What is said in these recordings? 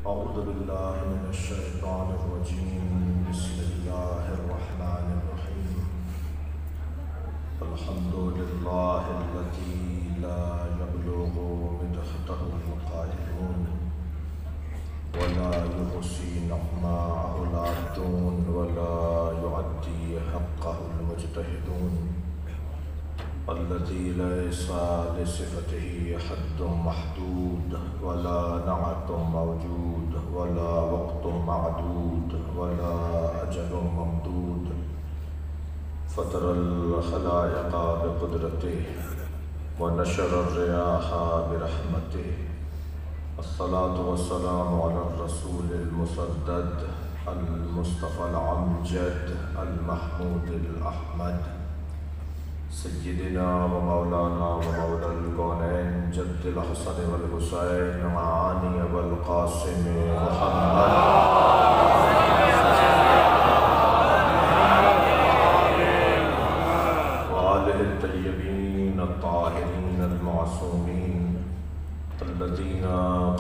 أعوذ بالله من الشيطان الرجيم بسم الله الرحمن الرحيم الحمد لله الذي لا يبلغ مدحته القائلون ولا يحصي نعماءه العادون ولا يعدي حقه المجتهدون الذي ليس لصفته حد محدود ولا نعت موجود ولا وقت معدود ولا أجل ممدود فطر الخلائق بقدرته ونشر الرياح برحمته الصلاة والسلام على الرسول المسدد المصطفى العمجد المحمود الأحمد سيدنا ومولانا ومولى الكونين جد الحسن والحسين معاني والقاسم محمد وآله الطيبين الطاهرين المعصومين الذين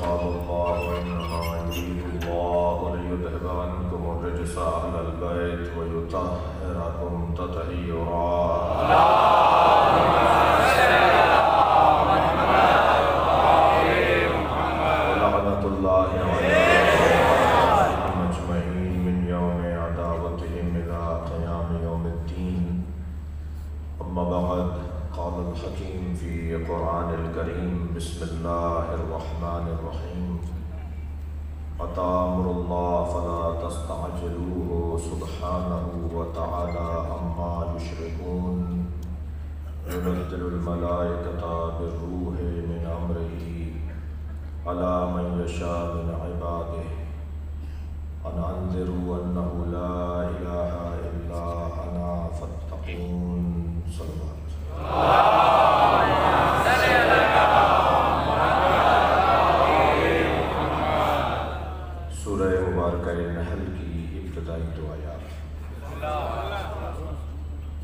قال الله إنما يريد الله ليذهب عنكم الرجس أهل البيت ويطهركم تطهيرا ولعنة الله عليهم أجمعين من يوم عداوتهم إلى قيام يوم الدين أما بعد قال الحكيم في قرآن الكريم بسم الله الرحمن الرحيم أتأمر الله فلا تستعجلوه سبحانه وتعالى عما يشركون ينزل الملائكة بالروح من أمره على من يشاء من عباده أن أنذروا أنه لا إله إلا أنا فاتقون صلوات سورہ مبارکہ نحل کی ابتدائی دعایات۔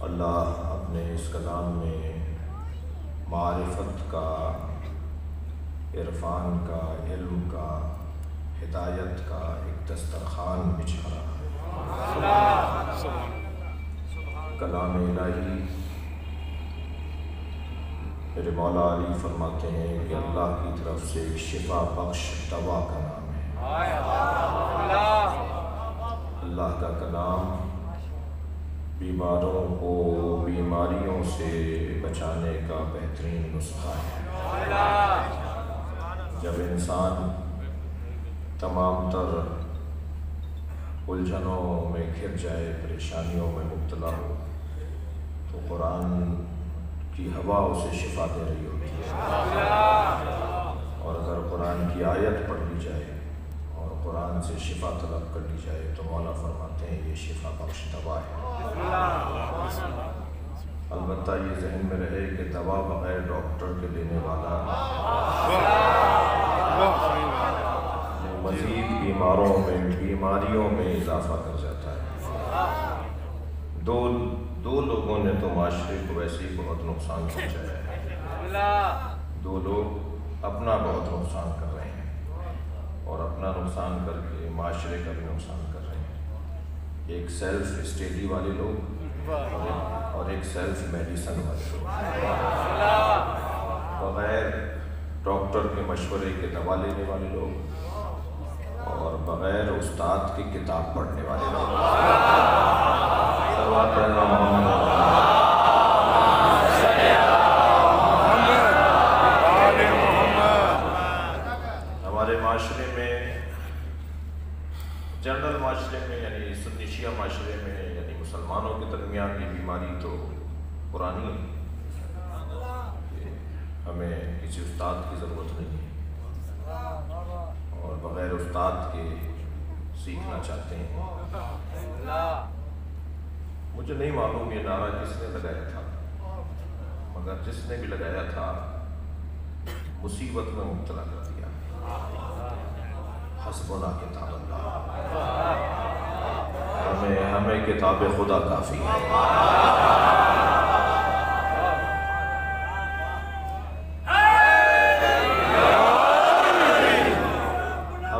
اللہ اپنے اس کلام میں معرفت کا، عرفان کا، علم کا، ہدایت کا ایک دسترخوان بچھا رہا ہے۔ کلام الہی میرے مولا علی فرماتے ہیں کہ اللہ کی طرف سے ایک شفا بخش دوا کا نام ہے۔ اللہ کا کلام بیماروں کو بیماریوں سے بچانے کا بہترین نسخہ ہے۔ جب انسان تمام تر الجھنوں میں گھر جائے، پریشانیوں میں مبتلا ہو، تو قرآن کی ہوا اسے شفا دے رہی ہوتی ہے، اور اگر قرآن کی آیت پڑھ لی جائے اور قرآن سے شفا طلب کر لی جائے تو مولا فرماتے ہیں یہ شفا بخش دوا ہے۔ البتہ یہ ذہن میں رہے کہ دوا بغیر ڈاکٹر کے دینے والا مزید بیماریوں میں اضافہ کر جاتا ہے۔ دو لوگوں نے تو معاشرے کو ویسے ہی بہت نقصان پہنچایا ہے۔ دو لوگ اپنا بہت نقصان کر رہے ہیں اور اپنا نقصان کر کے معاشرے کا بھی نقصان کر رہے ہیں۔ ایک سیلف اسٹڈی والے لوگ اور ایک سیلف میڈیسن والے لوگ، بغیر ڈاکٹر کے مشورے کے دوا لینے والے لوگ اور بغیر استاد کی کتاب پڑھنے والے لوگ۔ ہمارے معاشرے میں، جنرل معاشرے میں، یعنی سنی شیعہ معاشرے میں، یعنی مسلمانوں کے درمیان یہ بیماری تو پرانی ہے۔ ہمیں کسی استاد کی ضرورت نہیں ہے اور بغیر استاد کے سیکھنا چاہتے ہیں۔ مجھے نہیں معلوم یہ نعرہ کس نے لگایا تھا، مگر جس نے بھی لگایا تھا مصیبت میں مبتلا کر دیا۔ حسبنا کتاب اللہ، ہمیں کتاب خدا کافی ہے۔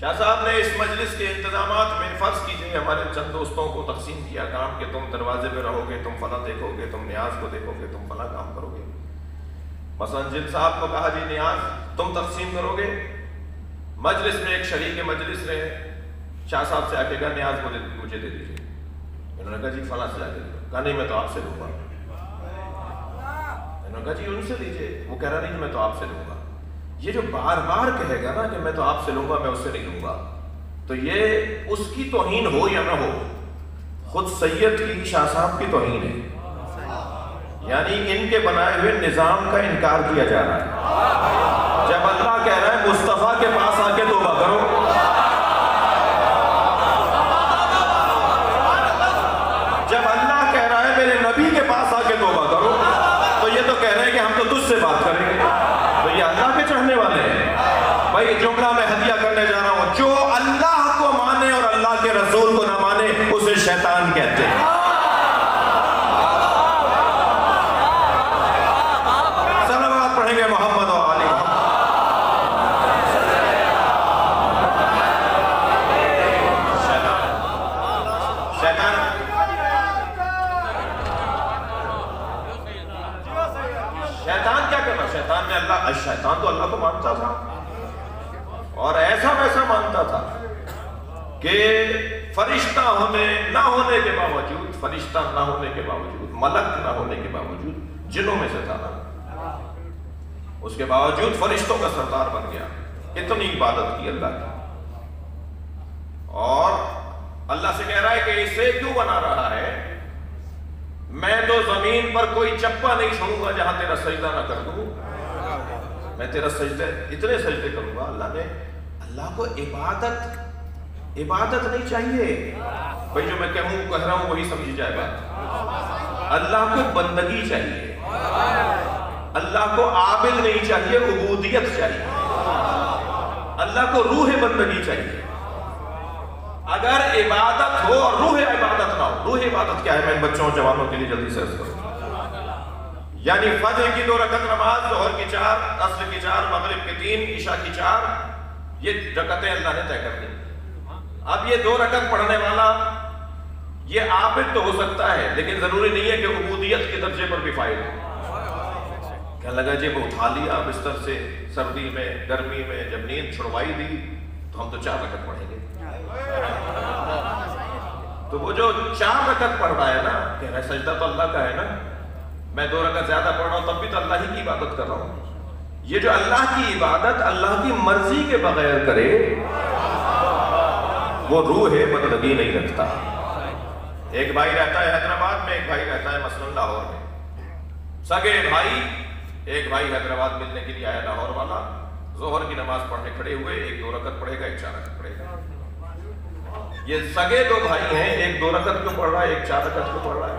شاہ صاحب نے اس مجلس کے انتظامات میں فرض کیجئے ہمارے چند دوستوں کو تقسیم کیا کام کہ تم دروازے پہ رہو گے، تم فلاں دیکھو گے، تم نیاز کو دیکھو گے، تم فلاں کام کرو گے۔ مثلا جن صاحب کو کہا جی نیاز تم تقسیم کرو گے، مجلس میں ایک شریک مجلس نے شاہ صاحب سے آ کے کہا نیاز مجھے دے دیجیے، انہوں نے کہا جی فلاں سے آ کے کہا نہیں میں تو آپ سے لوں گا، انہوں نے کہا جی ان سے لیجیے، وہ کہہ رہا نہیں میں تو آپ سے لوں گا۔ یہ جو بار بار کہے گا نا کہ میں تو آپ سے لوں گا میں اس سے نہیں لوں گا، تو یہ اس کی توہین ہو یا نہ ہو، خود سید کی شاہ صاحب کی توہین ہے، یعنی ان کے بنائے ہوئے نظام کا انکار کیا جا رہا ہے۔ جب اللہ کہہ رہا ہے مصطفیٰ کے پاس آ کے توبہ کرو، جب اللہ کہہ رہا ہے میرے نبی کے پاس آ کے توبہ کرو، تو یہ تو کہہ رہے ہیں کہ ہم تو تجھ سے بات کریں گے، تو یہ اللہ کے چڑھنے والے ہیں۔ بھائی جملہ میں ہدیہ کرنے جا رہا ہوں، جو اللہ کو مانے اور اللہ کے رسول کو نہ مانے اسے شیطان کہتے ہیں۔ صلوات پڑھیں گے محمد و آل محمد۔ شیطان کیا کرنا؟ شیطان تو اللہ کو مانتا تھا اور ایسا ویسا مانتا تھا کہ فرشتہ نہ ہونے کے باوجود، فرشتہ نہ ہونے کے باوجود، ملک نہ ہونے کے باوجود جنوں میں سے تھا، اس کے باوجود فرشتوں کا سردار بن گیا، اتنی عبادت کی اللہ کی، اور اللہ سے کہہ رہا ہے کہ اسے کیوں بنا رہا ہے؟ میں تو زمین پر کوئی چپا نہیں چھوڑوں گا جہاں تیرا سجدہ نہ کر دوں، میں تیرا سجدہ اتنے سجدے کروں گا۔ اللہ کو عبادت نہیں چاہیے بھائی، جو میں کہہ رہا ہوں وہی سمجھی جائے بات۔ اللہ کو بندگی چاہیے، اللہ کو عابد نہیں چاہیے، عبودیت چاہیے، اللہ کو روح بندگی چاہیے۔ اگر عبادت ہو اور روح عبادت نہ ہو، روح عبادت کیا ہے میں ان بچوں اور جوانوں کے لیے جلدی سے عرض کروں، یعنی فجر کی 2 رکعت نماز، ظہر کی 4، عصر کی 4، مغرب کی 3، عشاء کی 4، یہ رکعتیں اللہ نے طے کر دی۔ اب یہ 2 رکعت پڑھنے والا یہ عابد تو ہو سکتا ہے، لیکن ضروری نہیں ہے کہ عبودیت کے درجے پر بھی فائل ہو۔ کہنے لگا جی وہ اٹھا لیا بستر سے سردی میں گرمی میں، جب نیند چھڑوائی دی تو ہم تو 4 رکعت پڑھیں گے۔ تو وہ جو 4 رکعت پڑھ رہا ہے نا، کہہ رہا ہے سجدہ تو اللہ کا ہے نا، میں 2 رکعت زیادہ پڑھ رہا ہوں تب بھی تو اللہ ہی کی عبادت کر رہا ہوں۔ یہ جو اللہ کی عبادت اللہ کی مرضی کے بغیر کرے وہ روح بندگی نہیں رکھتا۔ ایک بھائی رہتا ہے حیدرآباد میں، ایک بھائی رہتا ہے مثلا لاہور میں، سگے بھائی، ایک بھائی حیدرآباد ملنے کے لیے آیا لاہور والا، ظہر کی نماز پڑھنے کھڑے ہوئے، ایک 2 رکعت پڑھے گا، ایک 4 رکعت پڑھے گا۔ یہ سگے 2 بھائی ہیں، ایک 2 رکعت کیوں پڑھ رہا ہے، ایک 4 رکعت کیوں پڑھ رہا ہے؟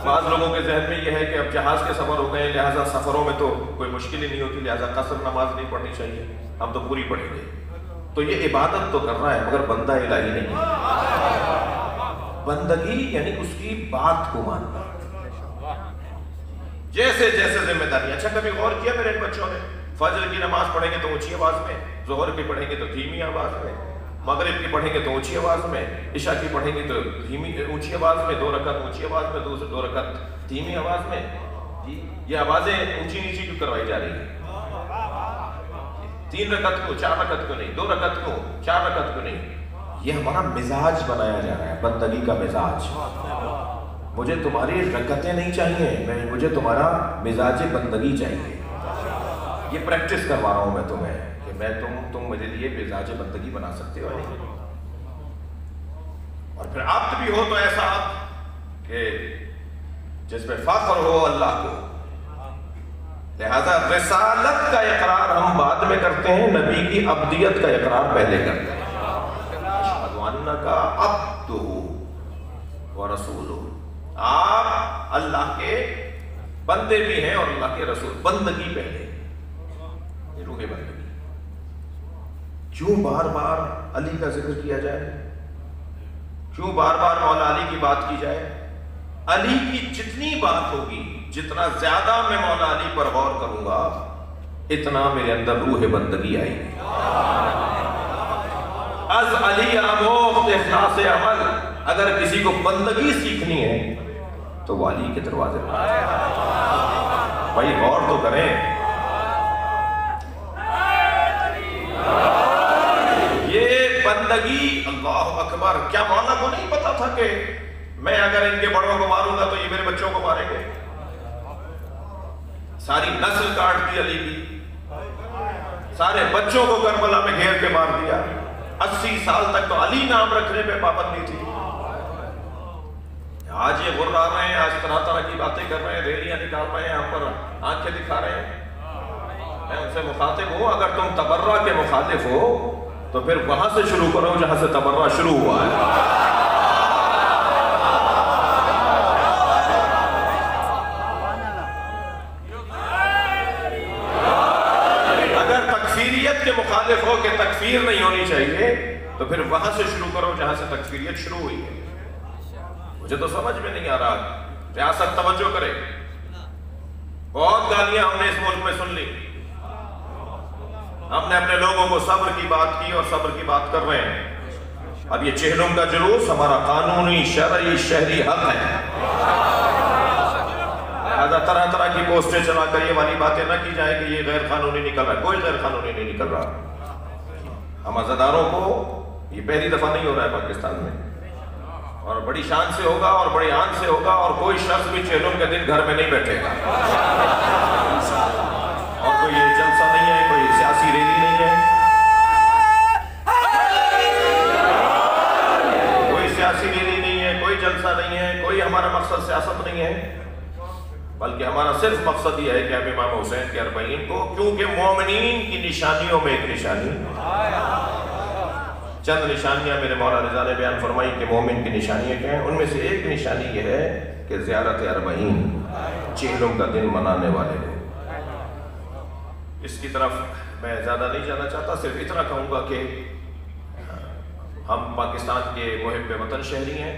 بعض لوگوں کے ذہن میں یہ ہے کہ اب جہاز کے سفر ہو گئے، لہٰذا سفروں میں تو کوئی مشکل ہی نہیں ہوتی، لہٰذا قصر نماز نہیں پڑھنی چاہیے، ہم تو پوری پڑھیں گے۔ تو یہ عبادت تو کر رہا ہے مگر بندہ الہی نہیں ہے۔ بندگی یعنی اس کی بات کو ماننا، جیسے جیسے ذمہ داری۔ اچھا کبھی غور کیا میرے ان بچوں نے؟ فجر کی نماز پڑھیں گے تو اونچی آواز میں، ظہر کی پڑھیں گے تو دھیمی آواز میں، مغرب کی پڑھیں گے تو اونچی آواز میں، عشاء کی پڑھیں گے تو دھیمی اونچی آواز میں، 2 رکعت اونچی آواز میں، 2 رکعت دھیمی آواز میں۔ یہ آوازیں اونچی نیچی کیوں کروائی جا رہی ہیں؟ 3 رکعت کو 4 رکعت کو نہیں، 2 رکعت کو 4 رکعت کو نہیں، یہ ہمارا مزاج بنایا جا رہا ہے، بندگی کا مزاج۔ مجھے تمہاری رکعتیں نہیں چاہیے، مجھے تمہارا مزاج بندگی چاہیے۔ یہ پریکٹس کروا رہا ہوں میں تمہیں کہ میں تم میرے لیے مزاج بندگی بنا سکتے ہو نہیں؟ اور پھر عبد بھی ہو تو ایسا عبد کہ جس میں فخر ہو اللہ کو۔ لہذا رسالت کا اقرار ہم بعد میں کرتے ہیں، نبی کی عبدیت کا اقرار پہلے کرتے ہیں۔ اشہد انک عبدہ ورسولہ، آپ اللہ کے بندے بھی ہیں اور اللہ کے رسول۔ بندگی پہلے، یہ روح بندگی۔ کیوں بار بار علی کا ذکر کیا جائے؟ کیوں بار بار مولا علی کی بات کی جائے؟ علی کی جتنی بات ہوگی، جتنا زیادہ میں مولا علی پر غور کروں گا، اتنا میرے اندر روح بندگی آئے گی۔ از علی آموخت اخلاص عمل. اگر کسی کو بندگی سیکھنی ہے تو وہ علی کے دروازے پر. بھائی غور تو کریں. یہ بندگی، اللہ اکبر. کیا مولا کو نہیں پتا تھا کہ میں اگر ان کے بڑوں کو ماروں گا تو یہ میرے بچوں کو ماریں گے؟ ساری نسل کاٹ دی علی کی، سارے بچوں کو کربلا میں گھیر کے مار دیا. 80 سال تک تو علی نام رکھنے پہ پابندی تھی. آج یہ غر آ رہے ہیں، آج طرح طرح کی باتیں کر رہے ہیں، ریلیاں نکال رہے ہیں، ہم پر آنکھیں دکھا رہے ہیں. میں ان سے مخاطب ہوں، اگر تم تبرہ کے مخالف ہو تو پھر وہاں سے شروع کرو جہاں سے تبرہ شروع ہوا ہے. اگر تکفیریت کے مخالف ہو کہ تکفیر نہیں ہونی چاہیے تو پھر وہاں سے شروع کرو جہاں سے تکفیریت شروع ہوئی ہے. مجھے تو سمجھ میں نہیں آ رہا. ریاست توجہ کرے. بہت گالیاں ہم نے اس ملک میں سن لی. ہم نے اپنے لوگوں کو صبر کی بات کی اور صبر کی بات کر رہے ہیں. اب یہ چہلم کا جلوس ہمارا قانونی شرعی شہری حق ہے. لہذا طرح طرح کی پوسٹیں چلا کر یہ والی باتیں نہ کی جائیں کہ یہ غیر قانونی نکل رہا ہے. کوئی غیر قانونی نہیں نکل رہا. ہم عزاداروں کو یہ پہلی دفعہ نہیں ہو رہا ہے پاکستان میں، اور بڑی شان سے ہوگا اور بڑی آن سے ہوگا، اور کوئی شخص بھی چہلم کے دن گھر میں نہیں بیٹھے گا. اور کوئی یہ جلسہ نہیں ہے، کوئی سیاسی ریلی نہیں ہے، کوئی سیاسی ریلی نہیں ہے، کوئی جلسہ نہیں ہے، کوئی ہمارا مقصد سیاست نہیں ہے، بلکہ ہمارا صرف مقصد یہ ہے کہ اب امام حسین کے 40 کو، کیونکہ مومنین کی نشانیوں میں ایک نشانی، چند نشانیاں میرے مولا رضا نے بیان فرمائی کہ مومن کی نشانیاں کیا ہیں. ان میں سے ایک نشانی یہ ہے کہ زیارت 40 چہلم کا دن منانے والے لوگ. اس کی طرف میں زیادہ نہیں جانا چاہتا، صرف اتنا کہوں گا کہ ہم پاکستان کے محب وطن شہری ہیں،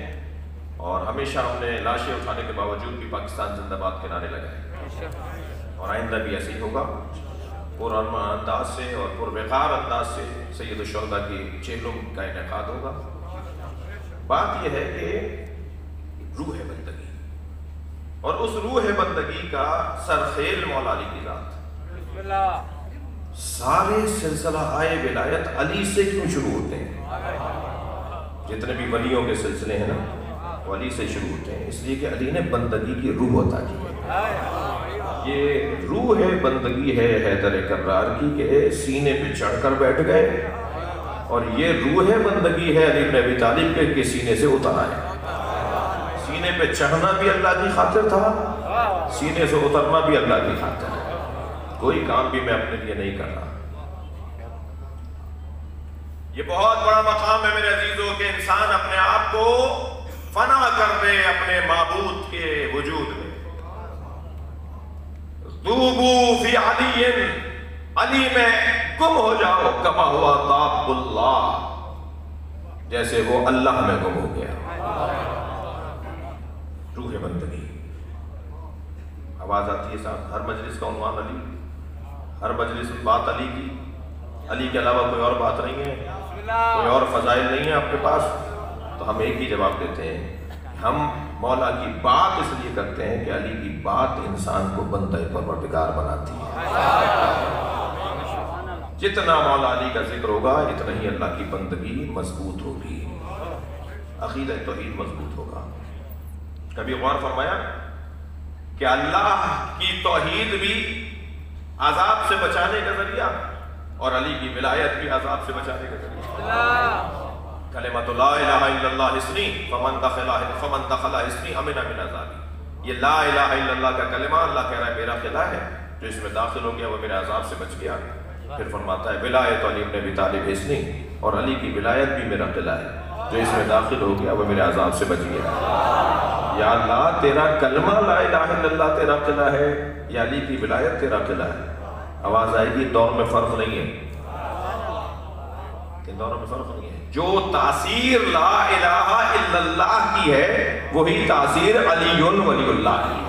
اور ہمیشہ ہم نے لاشیں اٹھانے کے باوجود بھی پاکستان زندہ باد کے نعرے لگائے، اور آئندہ بھی ایسے ہی ہوگا. پرامن انداز سے اور پروقار انداز سے سید الشہداء کی چہلم کا انعقاد ہوگا. بات یہ ہے کہ روح بندگی، اور اس روح بندگی کا سرخیل مولا علی کی ذات. سارے سلسلہ آئے ولایت علی سے کیوں شروع ہوتے ہیں؟ جتنے بھی ولیوں کے سلسلے ہیں نا وہ علی سے شروع ہوتے ہیں، اس لیے کہ علی نے بندگی کی روح عطا کی ہے. یہ روح بندگی ہے حیدر کرار کی کہ سینے پہ چڑھ کر بیٹھ گئے، اور یہ روح بندگی ہے علی بن ابی طالب کے سینے سے اتر آئے. سینے پہ چڑھنا بھی اللہ کی خاطر تھا، سینے سے اترنا بھی اللہ کی خاطر ہے. کوئی کام بھی میں اپنے لیے نہیں کر رہا. یہ بہت بڑا مقام ہے میرے عزیزوں کہ انسان اپنے آپ کو فنا کر دے اپنے معبود کے وجود میں. ذوبو فی علی، علی میں گم ہو جاؤ، کما ہوا ذاب اللہ، جیسے وہ اللہ میں گم ہو گیا. روح بندگی. آواز آتی ہے صاحب، ہر مجلس کا عنوان علی، ہر مجلس بات علی کی. علی کے علاوہ کوئی اور بات نہیں ہے، کوئی اور فضائل نہیں ہے آپ کے پاس. تو ہم ایک ہی جواب دیتے ہیں، ہم مولا کی بات اس لیے کرتے ہیں کہ علی کی بات انسان کو بندہ پروردگار بناتی ہے. جتنا مولا علی کا ذکر ہوگا اتنا ہی اللہ کی بندگی مضبوط ہوگی، عقیدہ توحید مضبوط ہوگا. کبھی غور فرمایا کہ اللہ کی توحید بھی عذاب سے بچانے کا ذریعہ، اور علی کی ولایت بھی عذاب سے بچانے کا ذریعہ. کلمۃ لا الہ الا اللہ حصنی فمن دخل حصنی امن من عذابی. یہ لا الہ الا اللہ کا کلمہ اللہ کہہ رہا ہے میرا قلعہ ہے، جو اس میں داخل ہو گیا وہ میرے عذاب سے بچ گیا. پھر فرماتا ہے ولایت علی بن ابی طالب حصنی، اور علی کی ولایت بھی میرا قلعہ ہے، جو اس میں داخل ہو گیا وہ میرے عذاب سے بچ گیا. یا اللہ تیرا کلمہ لا الہ الا اللہ تیرا قلعہ ہے، یا علی کی ولایت تیرا قلعہ ہے. آواز آئے گی دور میں فرق نہیں ہے، کہ دوروں میں فرق نہیں ہے. جو تاثیر لا الہ الا اللہ کی ہے وہی تاثیر علی ولی اللہ کی ہے.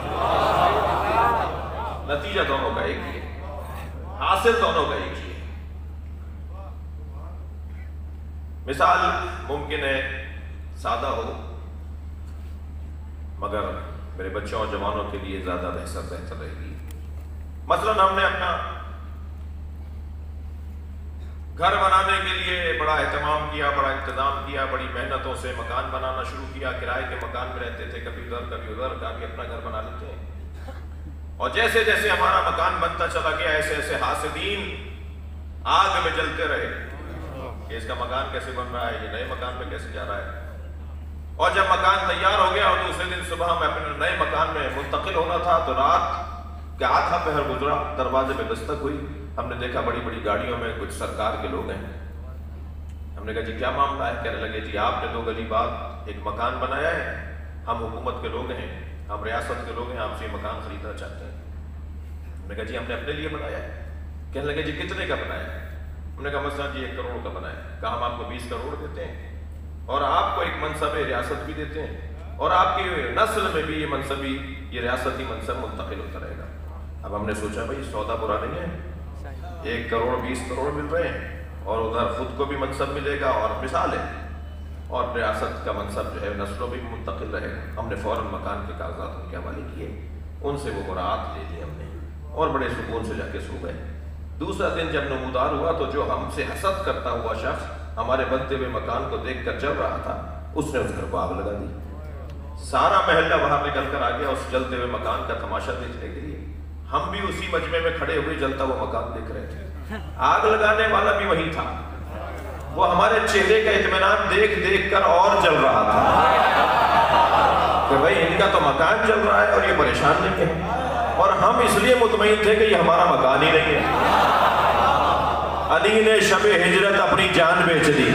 نتیجہ دونوں کا ایک ہی ہے، حاصل دونوں کا ایک ہی ہے. مثال ممکن ہے سادہ ہو مگر میرے بچوں اور جوانوں کے لیے زیادہ بہتر رہے گی۔ مثلا ہم نے اپنا گھر بنانے کے لیے بڑا اہتمام کیا، بڑا انتظام کیا، بڑی محنتوں سے مکان بنانا شروع کیا، کرائے کے مکان میں رہتے تھے، کبھی ادھر کبھی ادھر، کبھی اپنا گھر بنا لیتے ہیں، اور جیسے جیسے ہمارا مکان بنتا چلا گیا ایسے ایسے حاسدین آگ میں جلتے رہے کہ اس کا مکان کیسے بن رہا ہے، یہ نئے مکان میں کیسے جا رہا ہے۔ اور جب مکان تیار ہو گیا اور دوسرے دن صبح میں اپنے نئے مکان میں منتقل ہونا تھا تو رات کا آدھا پہر گزرا، دروازے میں دستک ہوئی، ہم نے دیکھا بڑی بڑی گاڑیوں میں کچھ سرکار کے لوگ ہیں۔ ہم نے کہا جی کیا معاملہ ہے؟ کہنے لگے جی آپ نے 2 گلی بعد ایک مکان بنایا ہے، ہم حکومت کے لوگ ہیں، ہم ریاست کے لوگ ہیں، آپ سے یہ مکان خریدنا چاہتے ہیں۔ ہم نے کہا جی ہم نے اپنے لیے بنایا ہے۔ کہنے لگے جی کتنے کا بنایا ہے؟ ہم نے کہا مثلا جی 1 کروڑ کا بنایا ہے۔ کہا ہم آپ کو 20 کروڑ دیتے ہیں اور آپ کو ایک منصب ریاست بھی دیتے ہیں اور آپ کی نسل میں بھی یہ ریاستی منصب منتقل ہوتا رہے گا۔ اب ہم نے سوچا بھائی سودا برا نہیں ہے، 1 کروڑ 20 کروڑ مل رہے ہیں اور ادھر خود کو بھی منصب ملے گا اور مثال ہے، اور ریاست کا منصب جو ہے نسلوں بھی منتقل رہے گا۔ ہم نے فوراً مکان کے کاغذات ان کے حوالے کیے، ان سے وہ مراعات لے لی ہم نے اور بڑے سکون سے جا کے سو گئے۔ دوسرا دن جب نمودار ہوا تو جو ہم سے حسد کرتا ہوا شخص ہمارے بنتے ہوئے مکان کو دیکھ کر چل رہا تھا، اس نے اس گھر کو آگ لگا دی۔ سارا محلہ باہر نکل کر آ گیا اس جلتے ہوئے مکان کا تماشا دیکھنے کے لیے۔ ہم بھی اسی مجمع میں کھڑے ہوئے جلتا ہوا مکان دیکھ رہے تھے، آگ لگانے والا بھی وہی تھا، وہ ہمارے چہرے کا اطمینان دیکھ دیکھ کر اور جل رہا تھا کہ بھائی ان کا تو مکان جل رہا ہے اور یہ پریشان نہیں ہے، اور ہم اس لیے مطمئن تھے کہ یہ ہمارا مکان ہی نہیں ہے۔ علی نے شب ہجرت اپنی جان بیچ دی،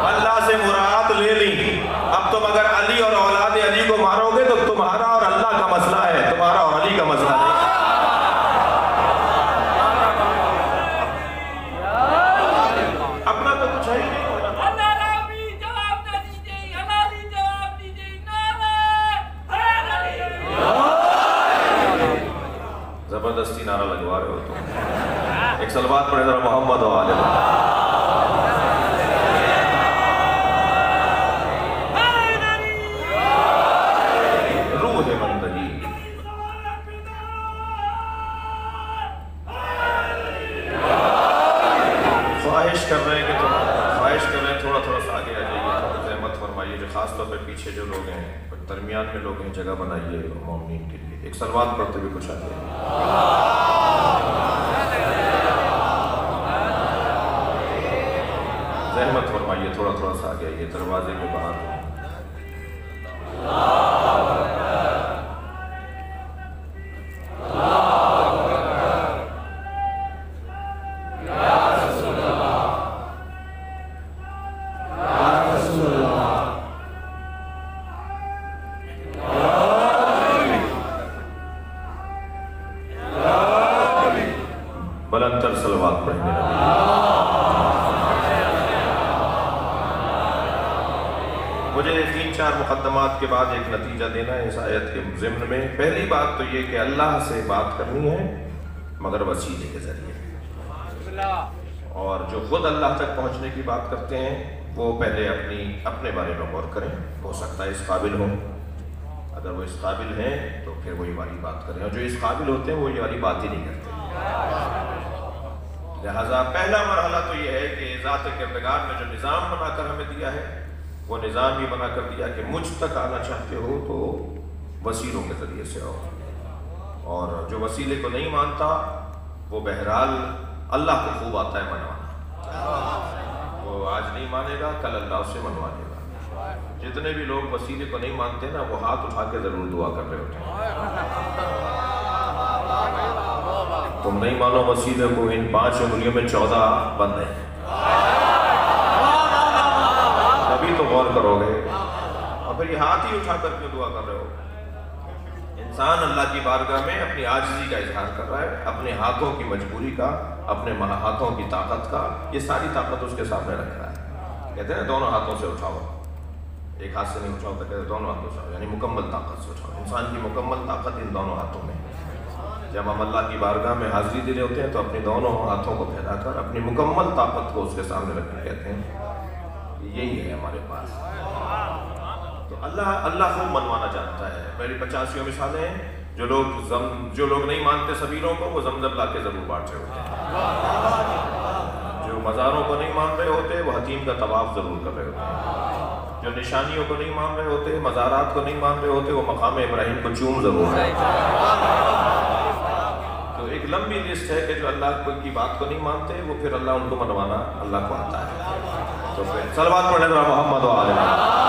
اللہ سے مراد لے لی۔ اب تم اگر علی اور اولاد علی کو مارو گے تو تمہارا اور اللہ کا مسئلہ ہے، تمہارا اور علی کا مسئلہ نہیں۔ اپنا تو کچھ ہے ہی نہیں۔ زبردستی نعرہ لگوا رہے ہو تم، ایک صلوات پڑھے ذرا محمد و آل محمد۔ روح بندگی خواہش کر رہے ہیں کہ تھوڑا تھوڑا سا آگے آ جائیے، رحمت فرمائیے، جو خاص طور پہ پیچھے جو لوگ ہیں درمیان میں لوگ ہیں، جگہ بنائیے مومنین کے لیے، ایک صلوات پڑھتے ہوئے کچھ آگے رحمت فرمائیے، تھوڑا تھوڑا سا آگے آئیے، دروازے کے باہر۔ بلند تر صلوات پڑھنے لگے۔ مجھے 3-4 مقدمات کے بعد ایک نتیجہ دینا ہے اس آیت کے ضمن میں۔ پہلی بات تو یہ کہ اللہ سے بات کرنی ہے مگر وسیلے کے ذریعے، اور جو خود اللہ تک پہنچنے کی بات کرتے ہیں وہ پہلے اپنے بارے میں غور کریں، ہو سکتا ہے اس قابل ہوں، اگر وہ اس قابل ہیں تو پھر وہی والی بات کریں، اور جو اس قابل ہوتے ہیں وہ یہ والی بات ہی نہیں کرتے۔ لہذا پہلا مرحلہ تو یہ ہے کہ ذات کردگار نے جو نظام بنا کر ہمیں دیا ہے وہ نظام یہ بنا کر دیا کہ مجھ تک آنا چاہتے ہو تو وسیلوں کے ذریعے سے آؤ، اور جو وسیلے کو نہیں مانتا وہ بہرحال اللہ کو خوب آتا ہے منوانا، وہ آج نہیں مانے گا کل اللہ سے منوا لے گا۔ جتنے بھی لوگ وسیلے کو نہیں مانتے نا وہ ہاتھ اٹھا کے ضرور دعا کر رہے ہوتے ہیں۔ تم نہیں مانو وسیلے کو، ان 5 انگلیوں میں 14 بند ہیں، ابھی تو غور کرو گے، اور پھر یہ ہاتھ ہی اٹھا کر کے دعا کر رہے ہو۔ انسان اللہ کی بارگاہ میں اپنی عاجزی کا اظہار کر رہا ہے، اپنے ہاتھوں کی مجبوری کا، اپنے ہاتھوں کی طاقت کا، یہ ساری طاقت اس کے سامنے رکھ رہا ہے۔ کہتے ہیں دونوں ہاتھوں سے اٹھاؤ، ایک ہاتھ سے نہیں اٹھاؤ، کہتے ہیں دونوں ہاتھوں سے اٹھاؤ، یعنی مکمل طاقت سے اٹھاؤ۔ انسان کی مکمل طاقت ان دونوں ہاتھوں میں، جب ہم اللہ کی بارگاہ میں حاضری دینے ہوتے ہیں تو اپنے دونوں ہاتھوں کو پھیلا کر اپنی مکمل طاقت کو اس کے سامنے رکھ کے کہتے ہیں کہ یہی ہے ہمارے پاس. تو اللہ خوب منوانا جانتا ہے. میری 85 مثالیں ہیں. جو لوگ نہیں مانتے سبیلوں کو وہ زمزم لا کے ضرور بانٹ رہے ہوتے ہیں. جو مزاروں کو نہیں مان رہے ہوتے وہ حتیم کا طواف ضرور کر رہے ہوتے ہیں. جو نشانیوں کو نہیں مان رہے ہوتے، مزارات کو نہیں مان رہے ہوتے، وہ مقام ابراہیم کو چوم ضرور رہے ہوتے ہیں. تو ایک لمبی لسٹ ہے کہ جو اللہ کی بات کو نہیں مانتے وہ پھر اللہ ان کو منوانا اللہ کو آتا ہے. تو پھر صلوات پڑھنے ذرا محمد و آل محمد.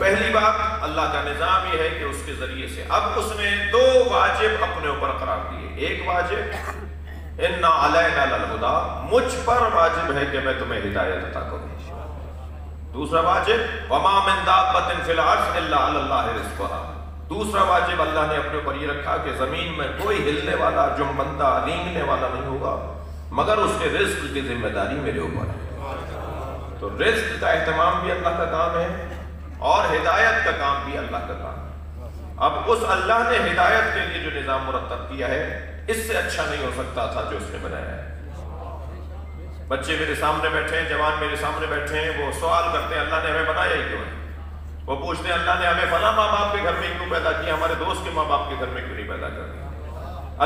پہلی بات اللہ کا نظام یہ ہے کہ اس کے ذریعے سے اب اس نے 2 واجب اپنے اوپر قرار دیے. ایک واجب اِنَّ عَلَيْنَا لَلْهُدَىٰ، مجھ پر واجب ہے کہ میں تمہیں ہدایت عطا کروں. دوسرا واجب وَمَا مِن دَابَّةٍ فِي الْأَرْضِ إِلَّا عَلَى اللَّهِ رِزْقُهَا. دوسرا واجب اللہ نے اپنے اوپر یہ رکھا کہ زمین میں کوئی ہلنے والا، جنبندہ، رینگنے والا نہیں ہوگا مگر اس کے رزق کی ذمہ داری میرے اوپر ہے. تو رزق کا اہتمام بھی اللہ کا کام ہے اور ہدایت کا کام بھی اللہ کا کام ہے. اب اس اللہ نے ہدایت کے لیے جو نظام مرتب کیا ہے اس سے اچھا نہیں ہو سکتا تھا جو اس نے بنایا ہے. بچے میرے سامنے بیٹھے ہیں، جوان میرے سامنے بیٹھے ہیں، وہ سوال کرتے ہیں اللہ نے ہمیں بنایا ہی کیوں ہے. وہ پوچھتے ہیں اللہ نے ہمیں فلاں ماں باپ کے گھر میں کیوں پیدا کیا، ہمارے دوست کے ماں باپ کے گھر میں کیوں نہیں پیدا کر دیا.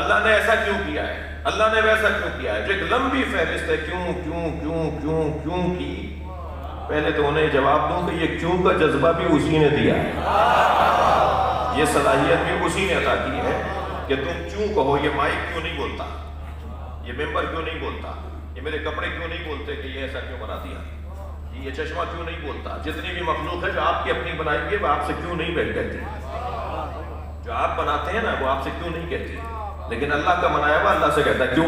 اللہ نے ایسا کیوں کیا ہے، اللہ نے ویسا کیوں کیا ہے. جو ایک لمبی فہرست ہے کیوں کیوں کیوں کیوں کیوں کی. پہلے تو انہیں جواب دوں کہ یہ کیوں کا جذبہ بھی اسی نے دیا ہے. یہ صلاحیت بھی اسی نے عطا کی ہے کہ تم کیوں کہو. یہ مائک کیوں نہیں بولتا، یہ ممبر کیوں نہیں بولتا، یہ میرے کپڑے کیوں نہیں بولتے کہ یہ ایسا کیوں بنا دیا، یہ چشمہ کیوں نہیں بولتا. جتنی بھی مخلوق ہے جو آپ کی اپنی بنائی ہے وہ آپ سے کیوں نہیں کہتی. جو آپ بناتے ہیں نا وہ آپ سے کیوں نہیں کہتی، لیکن اللہ کا بنایا ہوا اللہ سے کہتا ہے کیوں.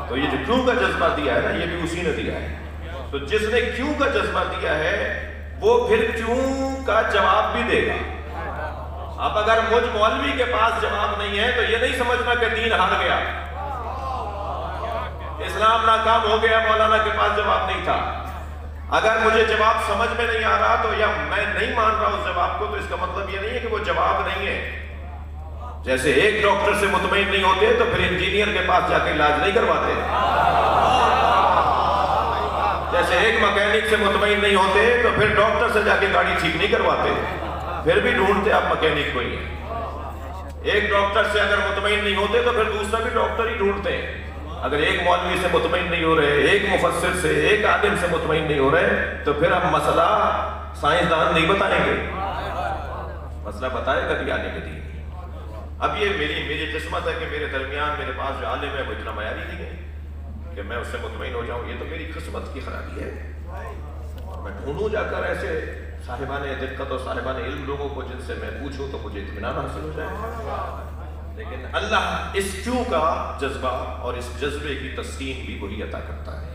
تو یہ جو کیوں کا جذبہ دیا ہے نا یہ بھی اسی نے دیا ہے. تو جس نے کیوں کا جذبہ دیا ہے وہ پھر کیوں کا جواب بھی دے گا. اب اگر مجھ مولوی کے پاس جواب نہیں ہے تو یہ نہیں سمجھنا کہ دین ہار گیا، اسلام ناکام ہو گیا، مولانا کے پاس جواب نہیں تھا. اگر مجھے جواب سمجھ میں نہیں آ رہا تو یا میں نہیں مان رہا اس جواب کو تو اس کا مطلب یہ نہیں ہے کہ وہ جواب نہیں ہے. جیسے ایک ڈاکٹر سے مطمئن نہیں ہوتے تو پھر انجینئر کے پاس جا کے علاج نہیں کرواتے. جیسے ایک مکینک سے مطمئن نہیں ہوتے تو پھر ڈاکٹر سے جا کے گاڑی ٹھیک نہیں کرواتے، پھر بھی ڈھونڈتے آپ مکینک کو ہی. ایک ڈاکٹر سے اگر مطمئن نہیں ہوتے تو پھر دوسرا بھی ڈاکٹر ہی ڈھونڈتے ہیں. اگر ایک مولوی سے مطمئن نہیں ہو رہے، ایک مفسر سے، ایک عالم سے مطمئن نہیں ہو رہے تو پھر ہم مسئلہ سائنسدان نہیں بتائیں گے، مسئلہ بتائے گا کہ آنے کے دین. اب یہ میری قسمت ہے کہ میرے درمیان میرے پاس جو عالم ہے وہ اتنا معیاری نہیں ہے کہ میں اس سے مطمئن ہو جاؤں. یہ تو میری قسمت کی خرابی ہے. میں ڈھونڈوں جا کر ایسے صاحبان دقت اور صاحبان علم لوگوں کو جن سے میں پوچھوں تو مجھے اطمینان حاصل ہو جائے. لیکن اللہ اس کیوں کا جذبہ اور اس جذبے کی تسکین بھی وہی عطا کرتا ہے.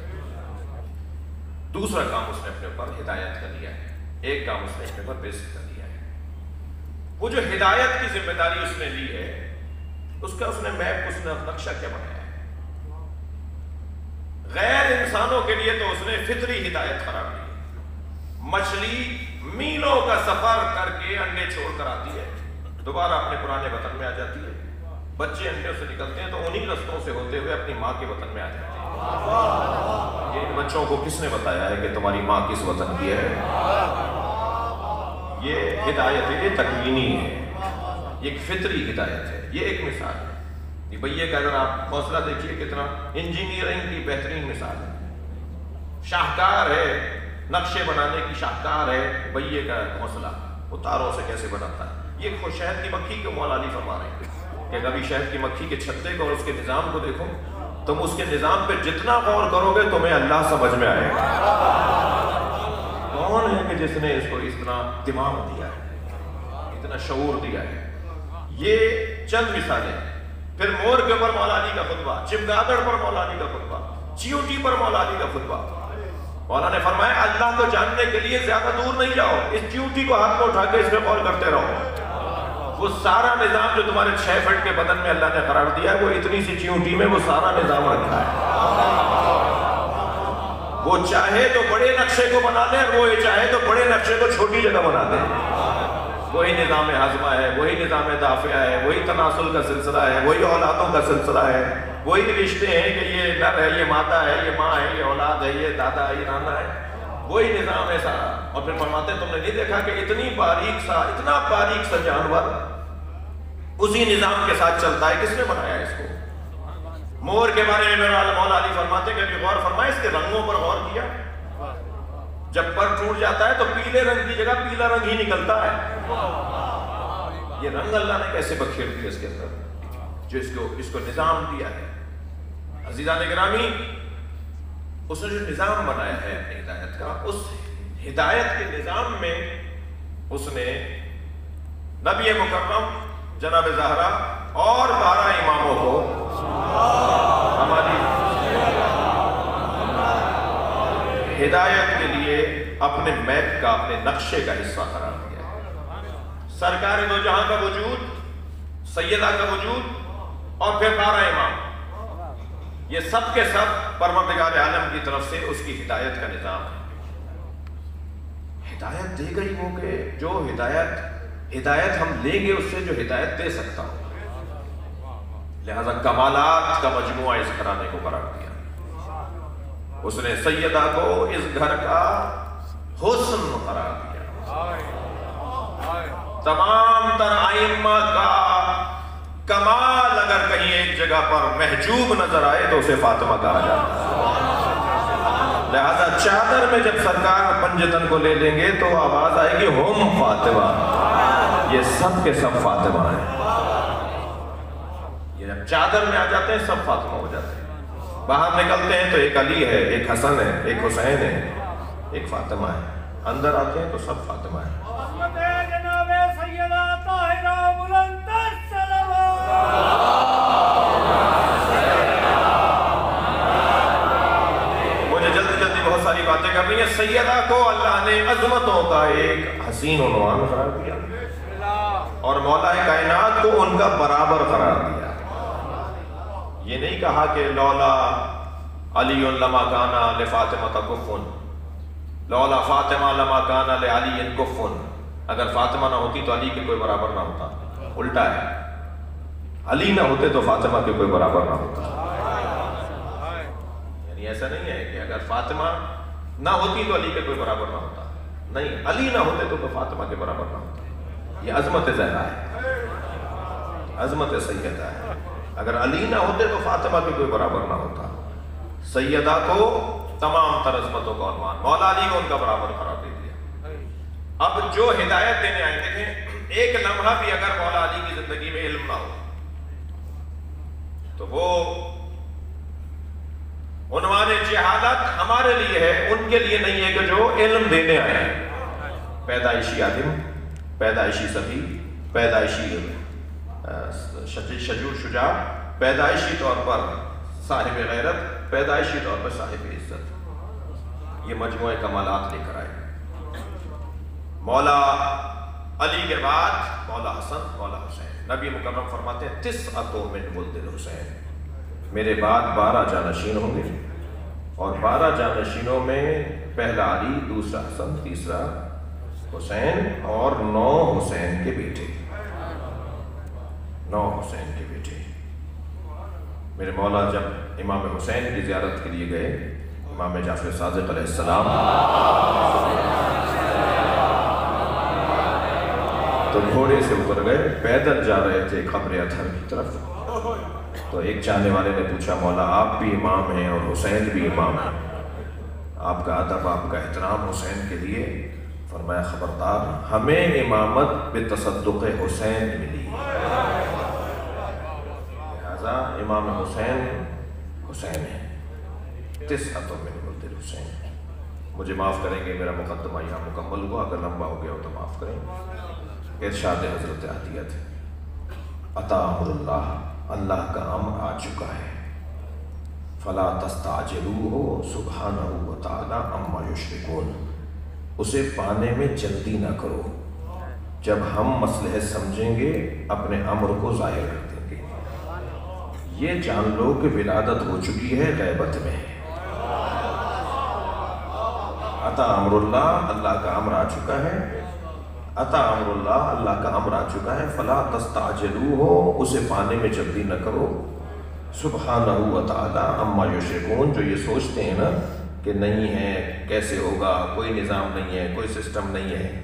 دوسرا کام اس نے اپنے اوپر ہدایت کا لیا ہے، ایک کام اس نے اپنے اوپر رزق کا لیا ہے. وہ جو ہدایت کی ذمہ داری اس نے لی ہے اس کا اس نے میپ، اس نے نقشہ کیا بنایا ہے. غیر انسانوں کے لیے تو اس نے فطری ہدایت قرار دی. مچھلی میلوں کا سفر کر کے انڈے چھوڑ کر آتی ہے، دوبارہ اپنے پرانے وطن میں آ جاتی ہے. بچے انڈے سے نکلتے ہیں تو انہی رستوں سے ہوتے ہوئے اپنی ماں کے وطن میں آ جاتے ہیں. یہ بچوں کو کس نے بتایا ہے کہ تمہاری ماں کس وطن کی ہے؟ یہ ہدایت ہے، یہ تکوینی ہے، یہ ایک فطری ہدایت ہے. یہ ایک مثال ہے. یہ بھئیے کا اگر آپ حوصلہ دیکھیے کتنا انجینئرنگ کی بہترین مثال ہے. شاہکار ہے، نقشے بنانے کی شاہکار ہے بھئیے کا حوصلہ. وہ تاروں سے کیسے بناتا ہے. یہ خود شہد کی مکھی کو مولا علی فرما رہے ہیں کہ کبھی شہد کی مکھی کے چھتے کو اور اس کے نظام کو دیکھو، تم اس کے نظام پہ جتنا غور کرو گے تمہیں اللہ سمجھ میں آئے گا. کون ہے کہ جس نے اس کو اس طرح دماغ دیا ہے، اتنا شعور دیا ہے. یہ چند مثالیں. پھر مور کے اوپر مولا علی کا خطبہ، چمگادڑ پر مولا علی کا خطبہ، چیونٹی پر مولا علی کا خطبہ. مولا نے فرمایا اللہ کو جاننے کے لیے زیادہ دور نہیں جاؤ، اس چیونٹی کو ہاتھ میں اٹھا کے اس میں قول کرتے رہو. وہ سارا نظام جو تمہارے 6 فٹ کے بدن میں اللہ نے قرار دیا ہے وہ اتنی سی چیونٹی میں وہ سارا نظام رکھا ہے. وہ چاہے تو بڑے نقشے کو بنا دے اور وہ چاہے تو بڑے نقشے کو چھوٹی جگہ بنا دے. وہی نظام ہاضمہ ہے, وہی نظام دافعہ ہے, وہی تناسل کا سلسلہ ہے, وہی اولادوں کا سلسلہ ہے, وہی رشتے ہیں کہ یہ نر ہے, یہ مادہ ہے, یہ ماں ہے, یہ اولاد ہے, یہ دادا ہے, یہ نانا ہے. وہی نظام ہے سارا. اور پھر فرماتے ہیں تم نے نہیں دیکھا کہ اتنا باریک سا جانور اسی نظام کے ساتھ چلتا ہے. کس نے بنایا اس کو؟ مور کے بارے میں میرا مولا علی فرماتے ہیں کہ غور فرمائے, اس کے رنگوں پر غور کیا. جب پر ٹوٹ جاتا ہے تو پیلے رنگ کی جگہ پیلا رنگ ہی نکلتا ہے. یہ رنگ اللہ نے کیسے بکھیر دیا اس کے اندر, جو اس کو نظام دیا ہے. عزیزان گرامی, اس نے جو نظام بنایا ہے اپنی ہدایت کا, اس ہدایت کے نظام میں اس نے نبی مکرم جناب زہرا اور 12 اماموں کو ہماری ہدایت کے لیے اپنے میپ کا, اپنے نقشے کا حصہ قرار دیا. سرکار دو جہاں کا وجود, سیدہ کا وجود اور پھر 12 امام, یہ سب کے سب پروردگار عالم کی طرف سے اس کی ہدایت کا نظام ہے. ہدایت دے گئی وہ کہ جو ہدایت ہم لیں گے اس سے جو ہدایت دے سکتا ہو. لہذا کمالات کا مجموعہ اس گھرانے کو قرار دیا. اس نے سیدہ کو اس گھر کا حسن قرار دیا. تمام تر ائمہ کا کمال اگر کہیں ایک جگہ پر محجوب نظر آئے تو اسے فاطمہ کہا جاتا ہے. لہذا چادر میں جب سرکار پنجتن کو لے لیں گے تو آواز آئے گی ہم فاطمہ, یہ سب کے سب فاطمہ ہیں. یہ جب چادر میں آ جاتے ہیں سب فاطمہ ہو جاتے ہیں. باہر نکلتے ہیں تو ایک علی ہے, ایک حسن ہے, ایک حسین ہے, ایک فاطمہ ہے. اندر آتے ہیں تو سب فاطمہ ہے. مجھے جلدی بہت ساری باتیں کرنی ہیں. سیدہ کو اللہ نے عظمتوں کا ایک حسین عنوان قرار دیا اور مولا کائنات کو ان کا برابر قرار دیا. یہ نہیں کہا کہ لولا علی لما کانا لفاطمہ کفن, لولا فاطمہ لما کانا لعلی کفن. اگر فاطمہ نہ ہوتی تو علی کے کوئی برابر نہ ہوتا. الٹا ہے, علی نہ ہوتے تو فاطمہ کے کوئی برابر نہ ہوتا. یعنی ایسا نہیں ہے کہ اگر فاطمہ نہ ہوتی تو علی کے کوئی برابر نہ ہوتا. نہیں, علی نہ ہوتے تو فاطمہ کے برابر نہ ہوتا. یہ عظمت زہرا ہے, عظمت سیدہ ہے. اگر علی نہ ہوتے تو فاطمہ کے کوئی برابر نہ ہوتا. سیدہ کو تمام تر عظمتوں کا عنوان, مولا علی کو ان کا برابر قرار دے دیا. اب جو ہدایت دینے آئے, دیکھیں ایک لمحہ بھی اگر مولا علی کی زندگی میں علم نہ ہو تو وہ عنوان جہالت ہمارے لیے ہے, ان کے لیے نہیں ہے کہ جو علم دینے آئے ہیں. پیدائشی عالم, پیدائشی سبھی, پیدائشی شجوع شجاع, پیدائشی طور پر صاحب غیرت, پیدائشی طور پر صاحب عزت. یہ مجموعہ کمالات لے کر آئے. مولا علی کے بعد مولا حسن, مولا حسین. نبی مکرم فرماتے ہیں 9 من ولد الحسین, میرے بعد 12 جانشین ہوں گے اور 12 جانشینوں میں پہلا علی, دوسرا حسن, تیسرا حسین اور 9 حسین کے بیٹے. 9 حسین کے بیٹے. میرے مولا جب امام حسین کی زیارت کے لیے گئے, امام جعفر صادق علیہ السلام, تو گھوڑے سے اتر گئے, پیدل جا رہے تھے قبر اطہر کی طرف. تو ایک جانے والے نے پوچھا, مولا آپ بھی امام ہیں اور حسین بھی امام ہیں, آپ کا ادب, آپ کا احترام حسین کے لیے. فرمایا خبردار, ہمیں امامت بتصدق حسین ملی, لہذا امام حسین حسین ہے. 9 من ولد الحسین. مجھے معاف کریں گے, میرا مقدمہ یہاں مکمل ہوا, اگر لمبا ہو گیا ہو تو معاف کریں. ارشاد حضرت عطیت, عطا اللہ, اللہ کا امر آ چکا ہے. فلا تستعجلوہ سبحانہ وتعالی عما یشرکون, اسے پانے میں جلدی نہ کرو. جب ہم مصلحت سمجھیں گے اپنے امر کو ظاہر کر دیں گے. یہ جان لو کہ ولادت ہو چکی ہے, غیبت میں ہے. عطا امر اللہ، اللہ کا امر آ چکا ہے، عطا امر اللہ، اللہ کا امر آ چکا ہے، فلا تستعجلوہ، اسے پانے میں جلدی نہ کرو، سبحانہ و تعالی عما یشرکون، جو یہ سوچتے ہیں نا کہ نہیں ہے، کیسے ہوگا، کوئی نظام نہیں ہے، کوئی سسٹم نہیں ہے،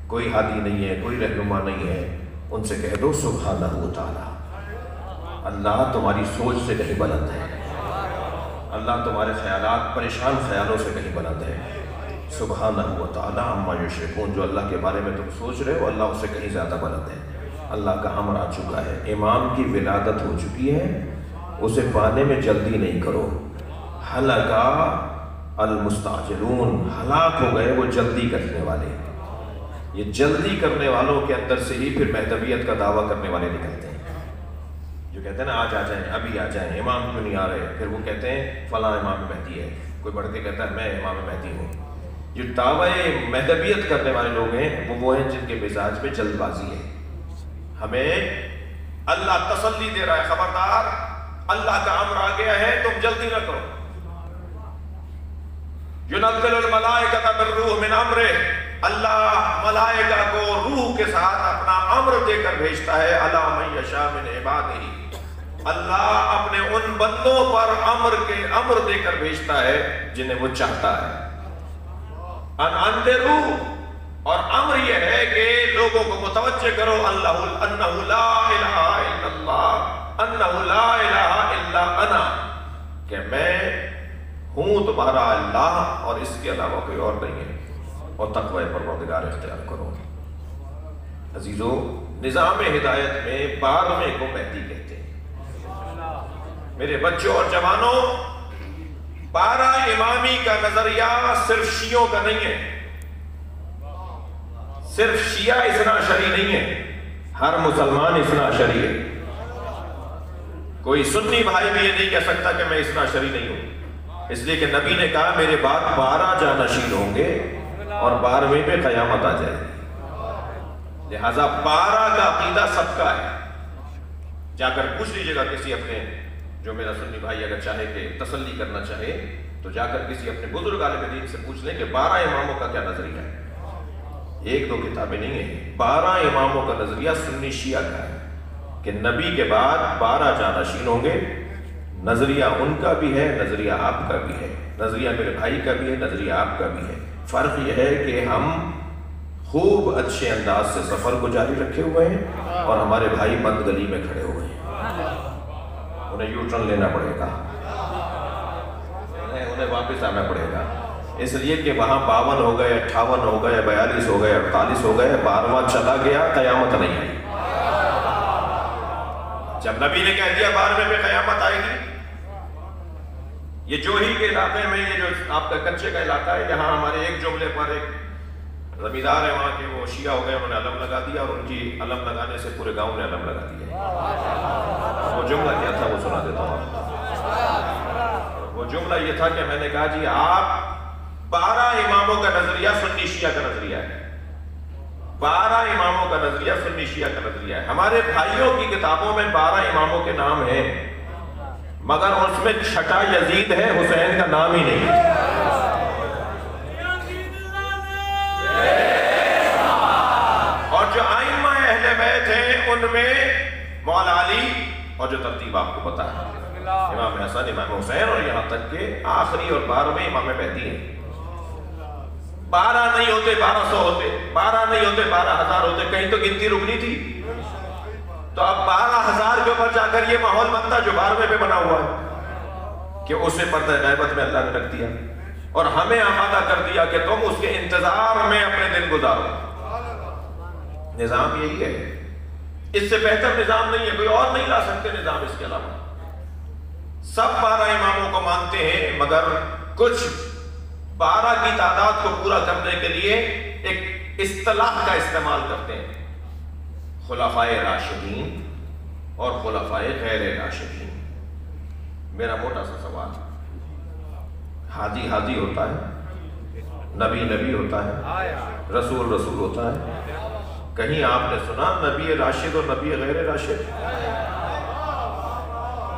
کوئی ہادی نہیں ہے، کوئی رہنما نہیں ہے، ان سے کہہ دو سبحانہ و تعالی، اللہ تمہاری سوچ سے کہیں بلند ہے، اللہ تمہارے خیالات، پریشان خیالوں سے کہیں بلند ہے، سبحانہ و تعالی عما یشرکون، جو اللہ کے بارے میں تم سوچ رہے ہو اللہ اس سے کہیں زیادہ بلند ہے، اللہ کا امر آ چکا ہے، امام کی ولادت ہو چکی ہے، اسے پانے میں جلدی نہیں کرو، ہلکا المستعجلون، ہلاک ہو گئے وہ جلدی کرنے والے، یہ جلدی کرنے والوں کے اندر سے ہی پھر مہدویت کا دعویٰ کرنے والے نکلتے ہیں، جو کہتے ہیں نا آج آ جائیں، ابھی آ جائیں، امام کیوں نہیں آ رہے، پھر وہ کہتے ہیں فلاں امام مہدی ہے، کوئی بڑھ کے کہتا ہے میں امام مہدی ہوں، جو دعویٰ مہدویت کرنے والے لوگ ہیں وہ ہیں جن کے مزاج میں جلد بازی ہے، ہمیں اللہ تسلی دے رہا ہے خبردار اللہ کا امر آ گیا ہے تم جلدی نہ کرو، يُنَزِّلُ الْمَلَائِكَةَ بِالرُّوحِ مِنْ أَمْرِهِ، اللہ ملائکہ کو روح کے ساتھ اپنا امر دے کر بھیجتا ہے، عَلَىٰ مَن يَشَاءُ مِنْ عِبَادِهِ، اللہ اپنے ان بندوں پر امر دے کر بھیجتا ہے جنہیں وہ چاہتا ہے، ان انذروا، اور امر یہ ہے کہ لوگوں کو متوجہ کرو انہ لا الہ الا اللہ، انہ لا الہ الا انا، کہ میں ہوں تمہارا اللہ اور اس کے علاوہ کوئی اور نہیں ہے، اور تقوی پروردگار اختیار کرو۔ عزیزو، نظام ہدایت میں 12ویں کو مہدی کہتے ہیں۔ میرے بچوں اور جوانوں، 12 امامی کا نظریہ صرف شیعوں کا نہیں ہے، صرف شیعہ اثنا عشری نہیں ہے، ہر مسلمان اثنا عشری ہے، کوئی سنی بھائی بھی یہ نہیں کہہ سکتا کہ میں اثنا عشری نہیں ہوں، اس لیے کہ نبی نے کہا میرے بعد 12 جانشین ہوں گے اور 12ویں پہ قیامت آ جائے گی، لہذا 12 کا عقیدہ سب کا ہے، جا کر پوچھ لیجئے گا کسی اپنے، جو میرا سنی بھائی اگر چاہے کہ تسلی کرنا چاہے تو جا کر کسی اپنے بزرگ عالم دین سے پوچھ لیں کہ 12 اماموں کا کیا نظریہ ہے، ایک دو کتابیں نہیں ہیں، 12 اماموں کا نظریہ سنی شیعہ کا ہے کہ نبی کے بعد 12 جانشین ہوں گے، نظریہ ان کا بھی ہے، نظریہ آپ کا بھی ہے، نظریہ میرے بھائی کا بھی ہے، نظریہ آپ کا بھی ہے، فرق یہ ہے کہ ہم خوب اچھے انداز سے سفر کو جاری رکھے ہوئے ہیں اور ہمارے بھائی بند گلی میں کھڑے ہوئے ہیں، انہیں یو ٹرن لینا پڑے گا، انہیں واپس آنا پڑے گا، اس لیے کہ وہاں 52 ہو گئے، 58 ہو گئے، 42 ہو گئے، 48 ہو گئے، 12واں چلا گیا، قیامت نہیں آئی۔ جب نبی نے کہہ دیا 12ویں پہ قیامت آئے گی، یہ جوہی کے علاقے میں، یہ جو آپ کا کچے کا علاقہ ہے، یہاں ہمارے ایک جملے پر ایک زمیندار ہے وہاں کے، وہ شیعہ ہو گئے، انہوں نے علم لگا دیا اور ان کی علم لگانے سے پورے گاؤں نے علم لگا دیا۔ وہ جملہ کیا تھا وہ سنا دیتا ہوں آپ کو۔ وہ جملہ یہ تھا کہ میں نے کہا جی آپ 12 اماموں کا نظریہ سنی شیعہ کا نظریہ ہے، 12 اماموں کا نظریہ سنی شیعہ کا نظریہ ہے، ہمارے بھائیوں کی کتابوں میں 12 اماموں کے نام ہیں، مگر اس میں چھٹا یزید ہے، حسین کا نام ہی نہیں ہے۔ اور جو ائمہ اہل بیت ہیں ان میں مولا علی، اور جو ترتیب آپ کو پتا ہے، امام حسن، امام حسین، اور یہاں تک کہ آخری اور 12ویں امام مہدی ہیں۔ 12 نہیں ہوتے 1200 ہوتے، 12 نہیں ہوتے 12,000 ہوتے، کہیں تو گنتی رکنی تھی، تو اب 12,000 کے اوپر جا کر یہ ماحول بنتا جو 12ویں پہ بنا ہوا ہے کہ اسے پردہ غیبت میں اللہ نے رکھ دیا اور ہمیں آمادہ کر دیا کہ تم اس کے انتظار میں اپنے دن گزارو۔ نظام یہی ہے، اس سے بہتر نظام نہیں ہے، کوئی اور نہیں لا سکتے نظام اس کے علاوہ۔ سب 12 اماموں کو مانتے ہیں، مگر کچھ 12 کی تعداد کو پورا کرنے کے لیے ایک اصطلاح کا استعمال کرتے ہیں، خلفائے راشدین اور خلفائے غیر راشدین۔ میرا موٹا سا سوال، ہادی ہادی ہوتا ہے، نبی نبی ہوتا ہے، رسول رسول ہوتا ہے، کہیں آپ نے سنا نبی راشد اور نبی غیر راشد؟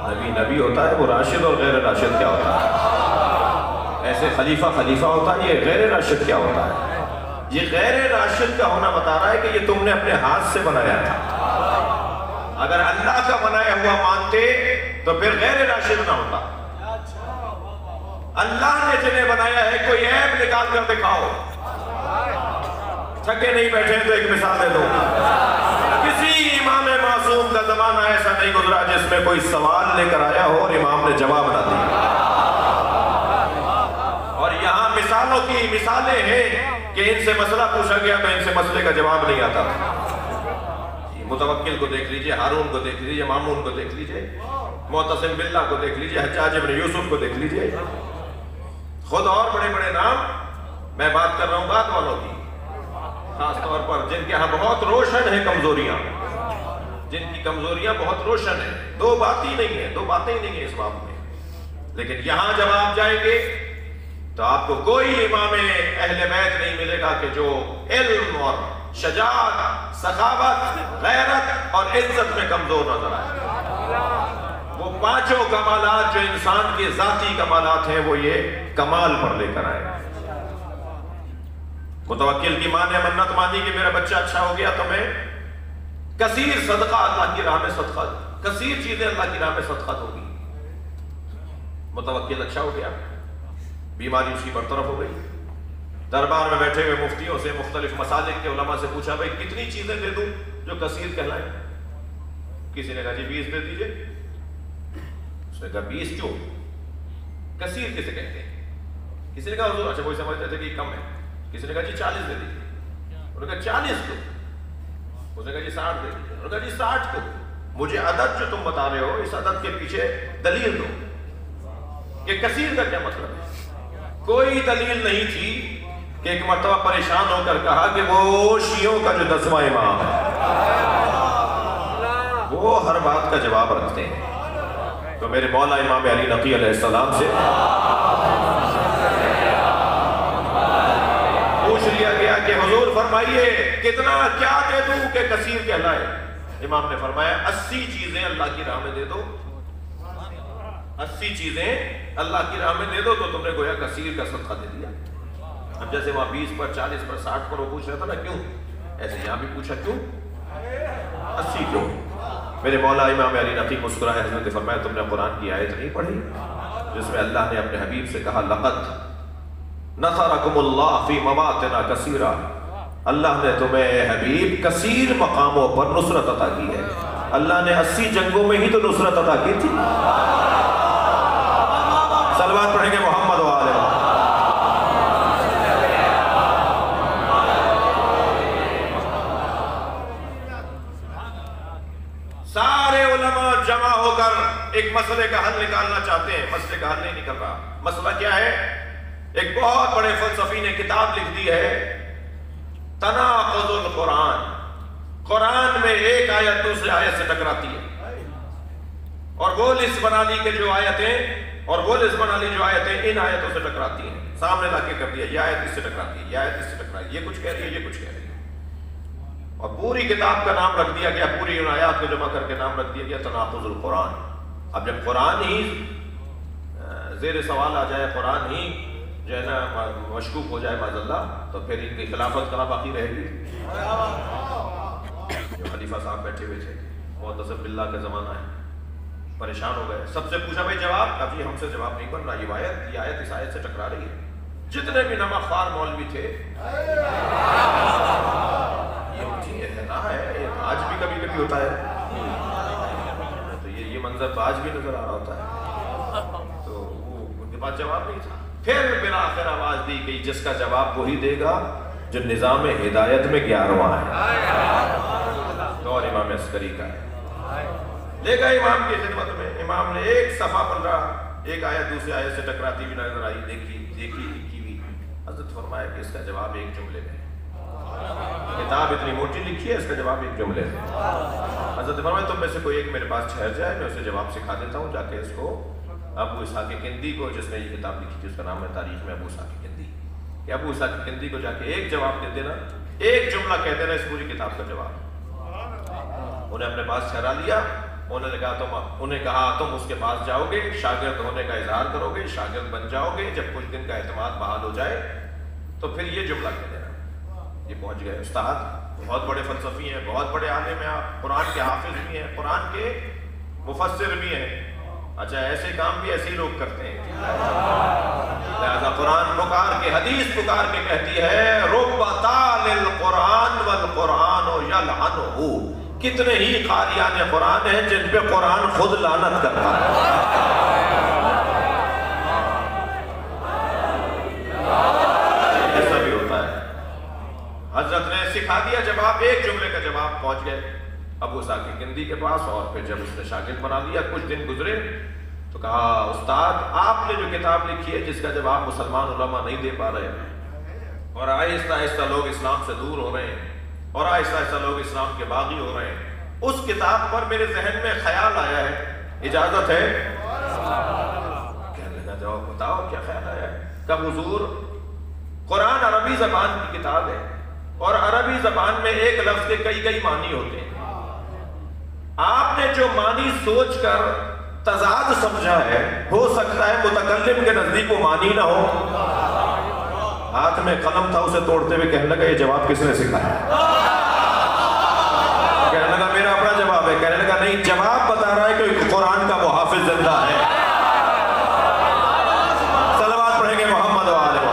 نبی نبی ہوتا ہے، وہ راشد اور غیر راشد کیا ہوتا ہے؟ ویسے خلیفہ خلیفہ ہوتا ہے، یہ غیر راشد کیا ہوتا ہے؟ یہ غیر راشد کا ہونا بتا رہا ہے کہ یہ تم نے اپنے ہاتھ سے بنایا تھا۔ اگر اللہ کا بنایا ہوا مانتے تو پھر غیر راشد نہ ہوتا۔ اللہ نے جنہیں بنایا ہے، کوئی عیب نکال کر دکھاؤ۔ تھکے نہیں بیٹھے تو ایک مثال دے دو۔ کسی امام معصوم کا زمانہ ایسا نہیں گزرا جس میں کوئی سوال لے کر آیا ہو اور امام نے جواب نہ دیا۔ اور یہاں مثالوں کی مثالیں ہیں کہ ان سے مسئلہ پوچھا گیا تو ان سے مسئلے کا جواب نہیں آتا۔ متوکل کو دیکھ لیجئے، ہارون کو دیکھ لیجئے، مامون کو دیکھ لیجئے، معتصم باللہ کو دیکھ لیجئے، حجاج ابن یوسف کو دیکھ لیجئے، خود اور بڑے بڑے نام۔ میں بات کر رہا ہوں بات والوں کی، خاص طور پر جن کے ہاں بہت روشن ہیں کمزوریاں، جن کی کمزوریاں بہت روشن ہیں، دو بات ہی نہیں ہے، دو باتیں ہی نہیں ہیں اس بات میں۔ لیکن یہاں جب آپ جائیں گے تو آپ کو کوئی امام اہل بیت نہیں ملے گا کہ جو علم اور شجاعت، سخاوت، غیرت اور عزت میں کمزور نظر آئے۔ وہ پانچوں کمالات جو انسان کے ذاتی کمالات ہیں وہ یہ کمال پر لے کر آئے۔ متوکل کی ماں نے منت مانی کہ میرا بچہ اچھا ہو گیا تو میں کثیر صدقہ اللہ کی راہ میں صدقہ، کثیر چیزیں اللہ کی راہ میں صدقہ دوں گی۔ متوکل اچھا ہو گیا، بیماری اس کی برطرف ہو گئی۔ دربار میں بیٹھے ہوئے مفتیوں سے، مختلف مسالک کے علماء سے پوچھا بھائی کتنی چیزیں دے دوں جو کثیر کہلائیں؟ کسی نے کہا جی 20 دے دیجئے۔ اس نے کہا 20 کیوں؟ کثیر کسے کہتے ہیں؟ کسی نے کہا حضور اچھا کوئی سمجھتے تھے کہ کم ہے، کسی نے کہا جی 40 دے دیجئے۔ انہوں نے کہا 40 کیوں؟ اس نے کہا جی 60 دے دیجئے۔ انہوں نے کہا جی 60 کیوں؟ مجھے عدد جو تم بتا رہے ہو اس عدد کے پیچھے دلیل دو کہ کثیر کا کیا مطلب ہے۔ کوئی دلیل نہیں تھی کہ ایک مرتبہ پریشان ہو کر کہا کہ وہ شیعوں کا جو 10واں امام ہے وہ ہر بات کا جواب رکھتے ہیں۔ تو میرے مولا امام علی نقی علیہ السلام سے پوچھ لیا گیا کہ حضور فرمائیے کتنا کیا دے دوں کہ کثیر کہلائے؟ امام نے فرمایا 80 چیزیں اللہ کی راہ میں دے دو، 80 چیزیں اللہ کی راہ میں دے دو تو تم نے گویا کثیر کا صدقہ دے دیا۔ اب جیسے وہاں 20 پر 40 پر 60 پر وہ پوچھ رہا تھا نا کیوں، ایسے یہاں بھی پوچھا کیوں 80 کیوں؟ میرے مولا امام علی نقی مسکرائے، حضرت نے فرمایا تم نے قرآن کی آیت نہیں پڑھی جس میں اللہ نے اپنے حبیب سے کہا لقد نصرکم اللہ فی مواطن کثیرہ، اللہ نے تمہیں حبیب کثیر مقاموں پر نصرت عطا کی ہے۔ اللہ نے 80 جنگوں میں ہی تو نصرت عطا کی تھی۔ صلوات پڑھیں گے محمد و آلہ محمد۔ سارے علماء جمع ہو کر ایک مسئلے کا حل نکالنا چاہتے ہیں، مسئلے کا حل نہیں نکل رہا۔ مسئلہ کیا ہے؟ ایک بہت بڑے فلسفی نے کتاب لکھ دی ہے تناقض القرآن۔ قرآن میں ایک آیت دوسرے آیت سے ٹکراتی ہے اور وہ لسٹ بنا لی کہ جو آیتیں اور وہ لسٹ بنا لی جو آیتیں ان آیتوں سے ٹکراتی ہیں، سامنے لا کے کر دیا یہ آیت اس سے ٹکراتی ہے، یہ آیت اس سے ٹکراتی ہے، یہ کچھ کہہ رہی ہے، یہ کچھ کہہ رہی ہے، اور پوری کتاب کا نام رکھ دیا گیا، پوری ان آیات کو جمع کر کے نام رکھ دیا گیا تناقض القرآن۔ اب جب قرآن ہی زیر سوال آ جائے، قرآن ہی جو ہے نا مشکوک ہو جائے معاذ اللہ، تو پھر ان کی خلافت کہاں باقی رہے گی؟ جو خلیفہ صاحب بیٹھے ہوئے تھے، معتصم باللہ کا زمانہ ہے، پریشان ہو گئے، سب سے پوچھا بھائی جواب؟ اب ہم سے جواب نہیں بن رہا، یہ آیت اس آیت سے ٹکرا رہی ہے۔ جتنے بھی نمک خوار مولوی تھے، یہ ان کی احتنا ہے، یہ آج بھی کبھی کبھی ہوتا ہے، تو یہ منظر تو آج بھی نظر آ رہا ہوتا ہے، تو وہ ان کے پاس جواب نہیں تھا۔ پھر بالآخر آواز دی کہ جس کا جواب وہی دے گا جو نظام ہدایت میں 11واں ہے، دور امام عسکری کا ہے۔ لے گا امام کی خدمت میں، امام نے ایک صفحہ پلٹا، ایک آیت دوسرے آیت سے ٹکراتی ہوئی نظر آئی، دیکھی لکھی ہوئی، حضرت فرمایا کہ اس کا جواب ایک جملے میں، کتاب اتنی موٹی لکھی ہے، اس کا جواب ایک جملے میں۔ حضرت فرمایا تم میں سے کوئی ایک میرے پاس ٹھہر جائے، میں اسے جواب سکھا دیتا ہوں، جا کے اس کو ابو اسحاق کندی کو، جس نے یہ کتاب لکھی تھی اس کا نام ہے تاریخ میں ابو اسحاق کندی، کہ ابو اسحاق کندی کو جا کے ایک جواب دے دینا، ایک جملہ کہہ دینا اس پوری کتاب کا جواب۔ انہیں اپنے پاس ٹھہرا لیا، انہیں کہا تم اس کے پاس جاؤ گے، شاگرد ہونے کا اظہار کرو گے، شاگرد بن جاؤ گے، جب کچھ دن کا اعتماد بحال ہو جائے تو پھر یہ جملہ کہہ دینا۔ یہ پہنچ گئے استاد، بہت بڑے فلسفی ہیں، بہت بڑے عالم ہیں، قرآن کے حافظ بھی ہیں، قرآن کے مفسر بھی ہیں۔ اچھا، ایسے کام بھی ایسے لوگ کرتے ہیں۔ لہذا قرآن پکار کے، حدیث پکار کے کہتی ہے رب تال القرآن والقرآن یلعنہ، کتنے ہی قاریان قرآن ہیں جن پہ قرآن خود لعنت کرتا ہے۔ ایسا بھی ہوتا ہے۔ حضرت نے سکھا دیا جواب، ایک جملے کا جواب، پہنچ گئے ابو ثاقب کندی کے پاس، اور پھر جب اس نے شاگرد بنا دیا، کچھ دن گزرے تو کہا استاد آپ نے جو کتاب لکھی ہے جس کا جواب مسلمان علماء نہیں دے پا رہے، اور آہستہ آہستہ لوگ اسلام سے دور ہو رہے ہیں، اور آہستہ آہستہ لوگ اسلام کے باغی ہو رہے ہیں، اس کتاب پر میرے ذہن میں خیال آیا ہے، اجازت ہے؟ کہنے لگا جواب بتاؤ کیا خیال آیا ہے؟ کہ حضور قرآن عربی زبان کی کتاب ہے، اور عربی زبان میں ایک لفظ کے کئی معنی ہوتے ہیں، آپ نے جو معنی سوچ کر تضاد سمجھا ہے، ہو سکتا ہے متکلم کے نزدیک وہ معنی نہ ہو۔ ہاتھ میں قلم تھا، اسے توڑتے ہوئے کہنے لگا یہ جواب کس نے سکھایا؟ کہنے لگا میرا اپنا جواب ہے۔ کہنے لگا نہیں، جواب بتا رہا ہے کہ قرآن کا وہ حافظ زندہ ہے۔ صلوات پڑھیں گے محمد و آل محمد۔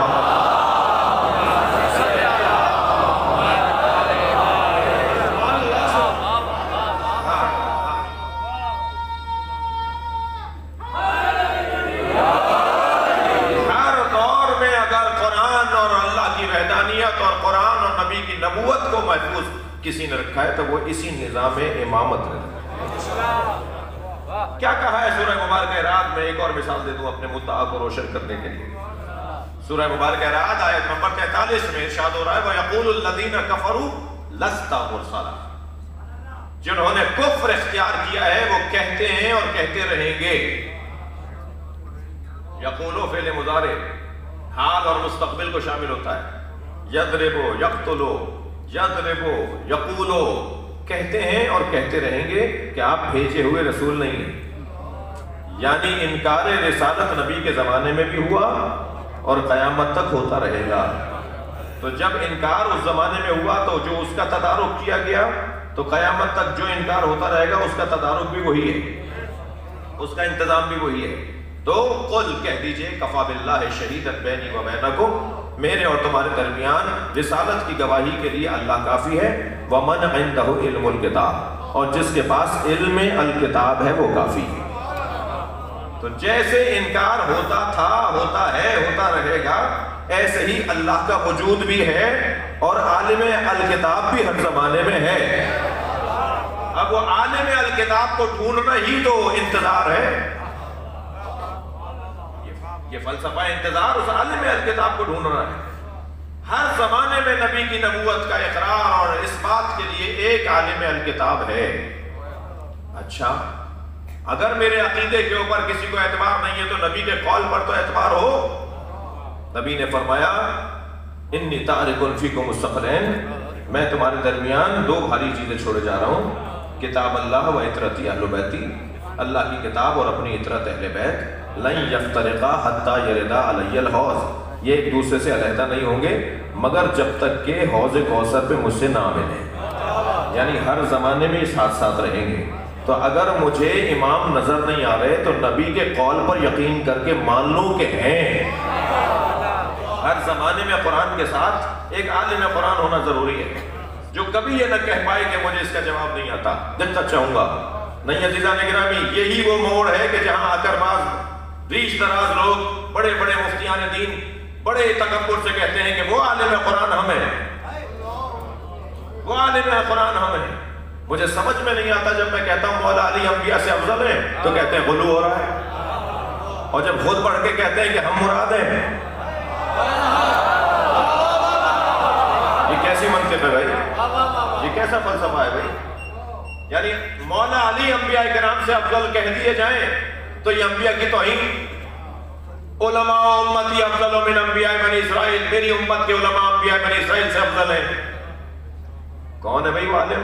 اور قرآن اور نبی کی نبوت کو محفوظ کسی نے رکھا ہے تو وہ اسی نظام امامت نے رکھا ہے۔ کیا کہا ہے سورہ مبارکہ رعد میں؟ ایک اور مثال دے دوں اپنے مدعا کو روشن کرنے کے لیے۔ سورہ مبارکہ رعد آیت نمبر 43 میں ارشاد ہو رہا ہے وَيَقُولُ الَّذِينَ كَفَرُوا لَسْتَ مُرْسَلًا، جنہوں نے کفر اختیار کیا ہے وہ کہتے ہیں اور کہتے رہیں گے۔ یقولو فعل مضارع حال اور مستقبل کو شامل ہوتا ہے۔ یضربو، یقتلو، یضربو، یقولو، کہتے ہیں اور کہتے رہیں گے کہ آپ بھیجے ہوئے رسول نہیں ہیں۔ یعنی انکار رسالت نبی کے زمانے میں بھی ہوا اور قیامت تک ہوتا رہے گا۔ تو جب انکار اس زمانے میں ہوا تو جو اس کا تدارک کیا گیا، تو قیامت تک جو انکار ہوتا رہے گا اس کا تدارک بھی وہی ہے، اس کا انتظام بھی وہی ہے۔ تو قل کہہ دیجئے کفا باللہ شہیدا بینی و بینکم، میرے اور تمہارے درمیان رسالت کی گواہی کے لیے اللہ کافی ہے۔ وَمَنْ عِنْدَهُ عِلْمُ الْكِتَابِ، اور جس کے پاس علم الکتاب ہے وہ کافی ہے۔ تو جیسے انکار ہوتا تھا، ہوتا ہے، ہوتا رہے گا، ایسے ہی اللہ کا وجود بھی ہے اور عالم الکتاب بھی ہر زمانے میں ہے۔ اب وہ عالم الکتاب کو ڈھونڈنا ہی تو انتظار ہے، یہ فلسفہ انتظار اس عالم الکتاب کو ڈھونڈنا ہے۔ ہر زمانے میں نبی کی نبوت کا اقرار اور اس بات کے لیے ایک عالم الکتاب ہے۔ اچھا، اگر میرے عقیدے کے اوپر کسی کو اعتبار نہیں ہے تو نبی کے قول پر تو اعتبار ہو۔ نبی نے فرمایا انی تارک فیکم الثقلین، میں تمہارے درمیان دو بھاری چیزیں چھوڑے جا رہا ہوں، کتاب اللہ و عطرتی اہل بیتی، اللہ کی کتاب اور اپنی عطرت اہل بیت، لن یفترقا حتی یردا علی الحوض، یہ ایک دوسرے سے علیحدہ نہیں ہوں گے مگر جب تک کہ حوض کوثر پہ مجھ سے نہ ملیں، یعنی ہر زمانے میں ساتھ ساتھ رہیں گے۔ تو اگر مجھے امام نظر نہیں آ رہے تو نبی کے قول پر یقین کر کے مان لوں کہ ہیں۔ ہر زمانے میں قرآن کے ساتھ ایک عالم قرآن ہونا ضروری ہے، جو کبھی یہ نہ کہہ پائے کہ مجھے اس کا جواب نہیں آتا، جب تک چاہوں گا نہیں۔ عزیزان گرامی، یہی وہ موڑ ہے کہ جہاں آ کر بعض ریش دراز لوگ، بڑے بڑے مفتیان دین بڑے تکبر سے کہتے ہیں کہ وہ عالم قرآن ہم ہیں، وہ عالم قرآن ہم ہیں۔ مجھے سمجھ میں نہیں آتا جب میں کہتا ہوں مولا علی انبیاء سے افضل ہیں تو کہتے ہیں غلو ہو رہا ہے، اور جب خود پڑھ کے کہتے ہیں کہ ہم مراد ہیں، یہ کیسی منطق ہے بھائی؟ یہ کیسا فلسفہ ہے بھائی؟ یعنی مولا علی انبیاء کرام سے افضل کہہ دیے جائیں تو یہ انبیاء کی توہین۔ علماء امتی افضل من انبیاء بنی اسرائیل، میری امت کے علماء انبیاء بنی اسرائیل سے افضل ہیں۔ کون ہے بھائی وہ عالم؟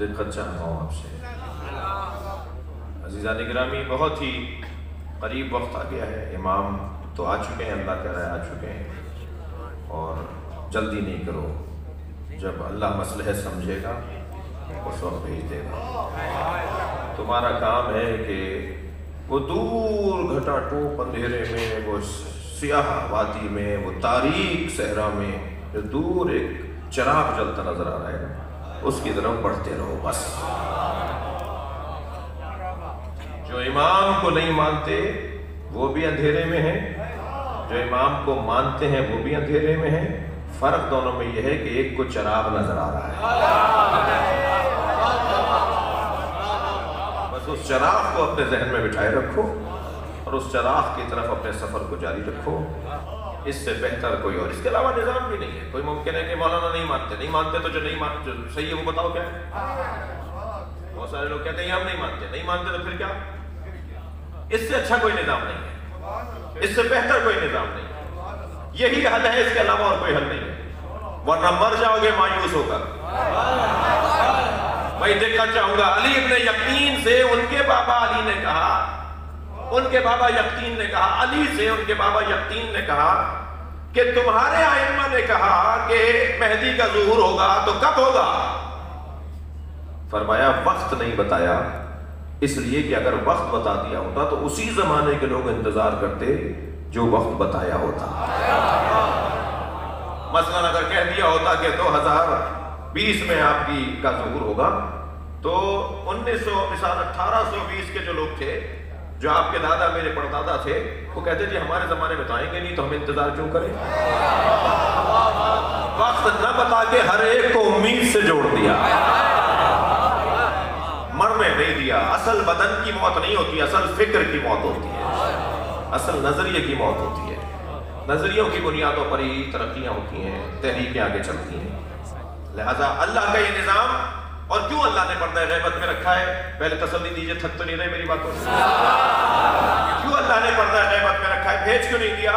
The رفقت چاہتا ہوں آپ سے۔ عزیزان گرامی، بہت ہی قریب وقت آ گیا ہے، امام تو آ چکے ہیں، اللہ کہہ رہا ہے آ چکے ہیں، اور جلدی نہیں کرو، جب اللہ مصلحت سمجھے گا اس وقت بھیج دے گا۔ تمہارا کام ہے کہ وہ دور گھٹا ٹوپ اندھیرے میں، وہ سیاہ وادی میں، وہ تاریک صحرا میں جو دور ایک چراغ جلتا نظر آ رہا ہے، اس کی طرف بڑھتے رہو بس۔ جو امام کو نہیں مانتے وہ بھی اندھیرے میں ہیں، جو امام کو مانتے ہیں وہ بھی اندھیرے میں ہیں۔ فرق دونوں میں یہ ہے کہ ایک کو چراغ نظر آ رہا ہے، بس اس چراغ کو اپنے ذہن میں بٹھائے رکھو اور اس چراغ کی طرف اپنے سفر کو جاری رکھو۔ اس سے بہتر کوئی اور، اس کے علاوہ نظام بھی نہیں ہے۔ کوئی ممکن ہے کہ مولانا نہیں مانتے تو جو نہیں مانتے جو صحیح ہے وہ بتاؤ کیا ہے؟ بہت سارے لوگ کہتے ہیں ہم نہیں مانتے تو پھر کیا؟ اس سے اچھا کوئی نظام نہیں ہے، اس سے بہتر کوئی نظام نہیں ہے، یہی حل ہے، اس کے علاوہ اور کوئی حل نہیں ہے، ورنہ مر جاؤ گے مایوس ہو کر۔ میں دیکھنا چاہوں گا علی ابن یقین سے ان کے بابا علی نے کہا، ان کے بابا یقین نے کہا، علی سے ان کے بابا یقین نے کہا کہ تمہارے ائمہ نے کہا کہ مہدی کا ظہور ہوگا تو کب ہوگا؟ فرمایا وقت نہیں بتایا، اس لیے کہ اگر وقت بتا دیا ہوتا تو اسی زمانے کے لوگ انتظار کرتے جو وقت بتایا ہوتا۔ مثلا اگر کہہ دیا ہوتا کہ 2020 میں آپ کی کا ظہور ہوگا تو 1820 کے جو لوگ تھے، جو آپ کے دادا میرے پردادا تھے، وہ کہتے تھے ہمارے زمانے میں تو آئیں گے نہیں تو ہم انتظار کیوں کریں؟ وقت نہ بتا کے ہر ایک کو امید سے جوڑ دیا، مرنے نہیں دیا۔ اصل بدن کی موت نہیں ہوتی، اصل فکر کی موت ہوتی ہے، اصل نظریے کی موت ہوتی ہے۔ نظریوں کی بنیادوں پر ہی ترقیاں ہوتی ہیں، تحریکیں آگے چلتی ہیں۔ لہذا اللہ کا یہ نظام، اور کیوں اللہ نے پردہ غیبت میں رکھا ہے؟ پہلے تسلی دیجئے، تھک تو نہیں رہے میری باتوں سے؟ کیوں اللہ نے پردہ غیبت میں رکھا ہے؟ بھیج کیوں نہیں دیا؟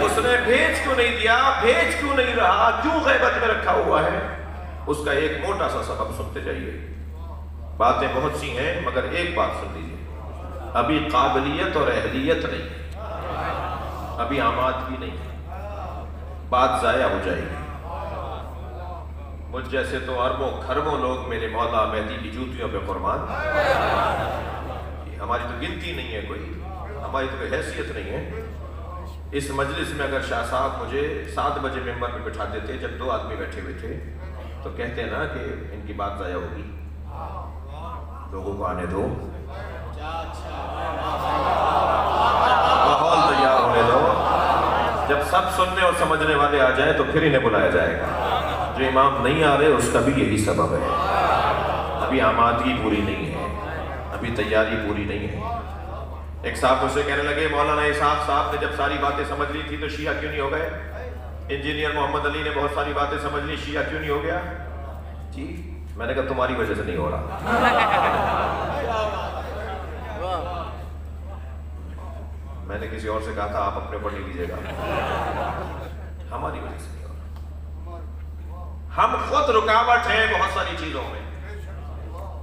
اس نے بھیج کیوں نہیں دیا؟ بھیج کیوں نہیں رہا؟ کیوں غیبت میں رکھا ہوا ہے؟ اس کا ایک موٹا سا سبب سنتے جائیے۔ باتیں بہت سی ہیں مگر ایک بات سن لیجیے، ابھی قابلیت اور اہلیت نہیں ہے، ابھی آمادگی نہیں ہے، بات ضائع ہو جائے گی۔ مجھ جیسے تو اربوں کھربوں لوگ میرے مولا مہدی کی جوتیوں پہ قربان، ہماری تو گنتی نہیں ہے کوئی، ہماری تو کوئی حیثیت نہیں ہے۔ اس مجلس میں اگر شاہ صاحب مجھے 7 بجے ممبر پہ بٹھا دیتے جب 2 آدمی بیٹھے ہوئے تھے تو کہتے نا کہ ان کی بات ضائع ہوگی، لوگوں کو آنے دو، ماحول تیار ہونے دو، جب سب سننے اور سمجھنے والے آ جائیں تو پھر انہیں بلایا جائے گا۔ جو امام نہیں آ رہے اس کا بھی یہی سبب ہے، ابھی آمادگی پوری نہیں ہے، ابھی تیاری پوری نہیں ہے۔ ایک صاحب مجھ سے کہنے لگے مولانا اسحاق صاحب نے جب ساری باتیں سمجھ لی تھی تو شیعہ کیوں نہیں ہو گئے؟ انجینئر محمد علی نے بہت ساری باتیں سمجھ لی، شیعہ کیوں نہیں ہو گیا؟ جی میں نے کہا تمہاری وجہ سے نہیں ہو رہا، میں نے کسی اور سے کہا تھا آپ اپنے اوپر نہیں لیجیے گا، ہماری وجہ سے نہیں ہو رہا۔ ہم خود رکاوٹ ہیں بہت ساری چیزوں میں،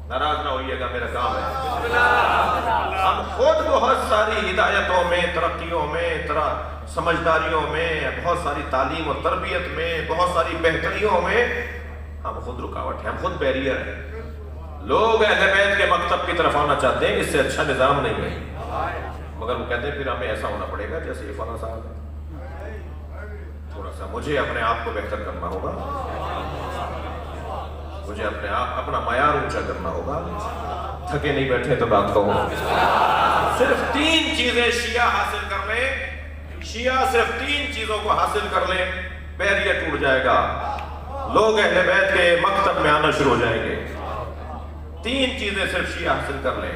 ناراض نہ ہوئیے گا میرا کام ہے۔ ہم خود بہت ساری ہدایتوں میں، ترقیوں میں، سمجھداریوں میں، بہت ساری تعلیم و تربیت میں، بہت ساری بہتریوں میں ہم خود رکاوٹ ہیں، ہم خود بیریئر ہیں۔ لوگ اہل بیت کے مکتب کی طرف آنا چاہتے ہیں، اس سے اچھا نظام نہیں ہے، مگر وہ کہتے ہیں پھر ہمیں ایسا ہونا پڑے گا جیسے یہ فلاں صاحب ہے، تھوڑا سا مجھے اپنے آپ کو بہتر کرنا ہوگا، مجھے اپنے آپ اپنا معیار اونچا کرنا ہوگا۔ تھکے نہیں بیٹھے تو بات کہوں، صرف 3 چیزیں شیعہ حاصل کر لیں، شیعہ صرف 3 چیزوں کو حاصل کر لیں، بیریئر ٹوٹ جائے گا، لوگ اہل بیت کے مکتب میں آنا شروع ہو جائیں گے۔ 3 چیزیں صرف شیعہ حاصل کر لیں۔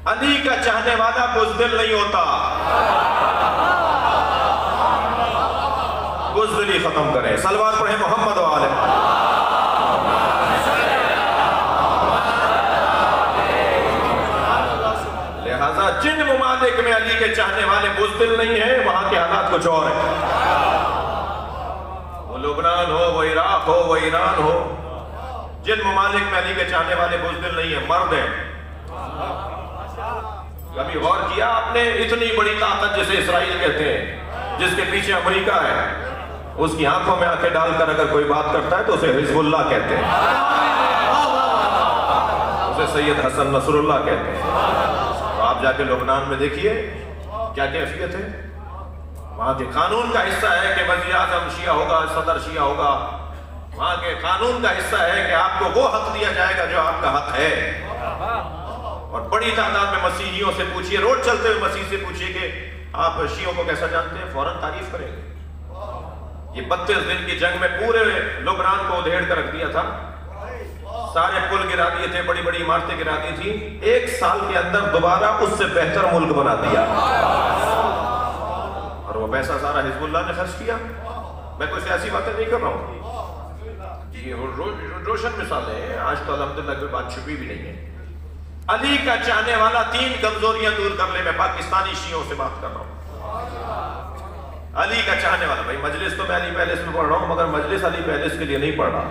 علی کا چاہنے والا بزدل نہیں ہوتا، بزدلی ختم کریں، صلوات پڑھیں محمد و آل محمد۔ لہذا جن ممالک میں علی کے چاہنے والے بزدل نہیں ہیں وہاں کے حالات کچھ اور ہیں۔ وہ لبنان عراق ہو، وہ ایران ہو، جن ممالک میں علی کے چاہنے والے بزدل نہیں ہیں، مرد ہیں۔ کبھی غور کیا آپ نے؟ اتنی بڑی طاقت جسے اسرائیل کہتے ہیں، جس کے پیچھے امریکہ ہے، اس کی آنکھوں میں آنکھیں ڈال کر اگر کوئی بات کرتا ہے تو اسے حزب اللہ کہتے ہیں، اسے سید حسن نصر اللہ کہتے ہیں۔ تو آپ جا کے لبنان میں دیکھیے کیا کیفیت ہے۔ وہاں کے قانون کا حصہ ہے کہ وزیر اعظم شیعہ ہوگا، صدر شیعہ ہوگا۔ وہاں کے قانون کا حصہ ہے کہ آپ کو وہ حق دیا جائے گا جو آپ کا حق ہے۔ اور بڑی تعداد میں مسیحیوں سے پوچھئے، روڈ چلتے ہوئے مسیح سے پوچھئے کہ آپ شیعوں کو کیسا جانتے ہیں، فوراً تعریف کریں گے۔ یہ 32 دن کی جنگ میں پورے لبنان کو ادھیڑ کر رکھ دیا تھا، سارے پل گرا دیے تھے، بڑی بڑی عمارتیں گرا دی تھی، 1 سال کے اندر دوبارہ اس سے بہتر ملک بنا دیا۔ اور وہ پیسہ سارا حزب اللہ نے خرچ کیا۔ میں کوئی سیاسی باتیں نہیں کر رہا ہوں، یہ روشن مثالیں ہیں، آج تو الحمدللہ کوئی بات چھپی بھی نہیں ہے۔ علی کا چاہنے والا 3 کمزوریاں دور کر لے۔ میں پاکستانی شیعوں سے بات کر رہا ہوں۔ علی کا چاہنے والا، بھائی مجلس تو میں علی پیلس میں پڑھ رہا ہوں، مگر مجلس علی پیلس کے لیے نہیں پڑھ رہا۔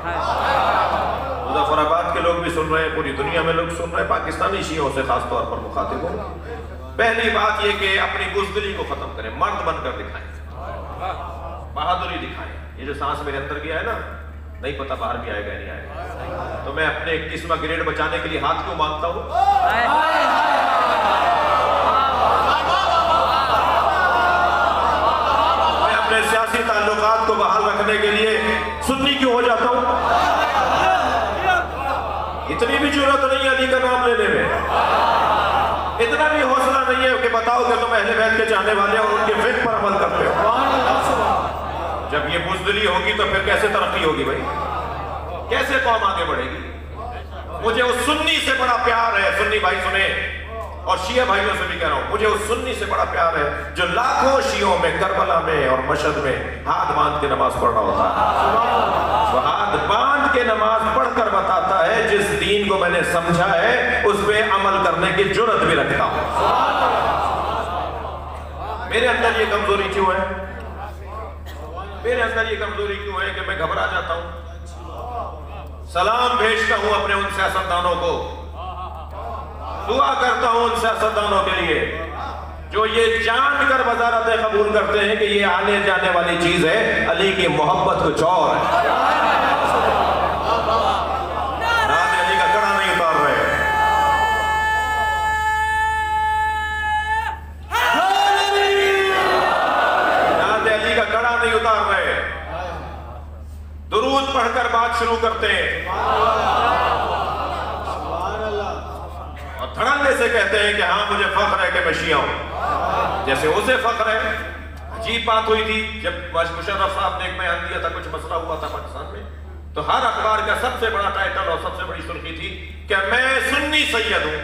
مظفر آباد کے لوگ بھی سن رہے ہیں، پوری دنیا میں لوگ سن رہے ہیں، پاکستانی شیعوں سے خاص طور پر مخاطب ہوں۔ پہلی بات یہ کہ اپنی بزدلی کو ختم کریں، مرد بن کر دکھائیں، بہادری دکھائیں۔ یہ جو سانس میرے اندر گیا ہے نا، نہیں پتہ باہر بھی آئے گا نہیں آئے گا، تو میں اپنے 21واں گریڈ بچانے کے لیے ہاتھ کیوں مانگتا ہوں؟ میں اپنے سیاسی تعلقات کو بحال رکھنے کے لیے سنی کیوں ہو جاتا ہوں؟ اتنی بھی جرأت نہیں ہے علی کا نام لینے میں، اتنا بھی حوصلہ نہیں ہے کہ بتاؤ کہ تم اہل بیت کے چاہنے والے اور ان کے فکر پر عمل کرتے ہو۔ جب یہ بزدلی ہوگی تو پھر کیسے ترقی ہوگی بھائی؟ کیسے قوم آگے بڑھے گی؟ مجھے اس سنی سے بڑا پیار ہے، سنی بھائی سنیں، اور شیعہ بھائیوں سے بھی کہہ رہا ہوں، مجھے اس سنی سے بڑا پیار ہے جو لاکھوں شیعوں میں کربلا میں اور مشہد میں ہاتھ باندھ کے نماز پڑھ رہا ہوتا ہے۔ وہ ہاتھ باندھ کے نماز پڑھ کر بتاتا ہے جس دین کو میں نے سمجھا ہے اس پہ عمل کرنے کی جرأت بھی رکھتا ہوں۔ میرے اندر یہ کمزوری کیوں ہے؟ میرے اندر یہ کمزوری کیوں ہے کہ میں گھبرا جاتا ہوں؟ سلام بھیجتا ہوں اپنے ان سیاستدانوں کو، دعا کرتا ہوں ان سیاستدانوں کے لیے جو یہ جان کر وزارتیں قبول کرتے ہیں کہ یہ آنے جانے والی چیز ہے، علی کی محبت کچھ اور ہے۔ نعت علی کا کڑا نہیں اتار رہے، نعت علی کا کڑا نہیں اتار رہے، درود پڑھ کر بات شروع کرتے ہیں اور دھڑلے سے کہتے ہیں کہ ہاں مجھے فخر ہے کہ میں شیعہ ہوں، جیسے اسے فخر ہے۔ عجیب بات ہوئی تھی جب مشرف صاحب نے ایک بیان دیا تھا، کچھ مسئلہ ہوا تھا پاکستان میں، تو ہر اخبار کا سب سے بڑا ٹائٹل اور سب سے بڑی سرخی تھی کہ میں سنی سید ہوں۔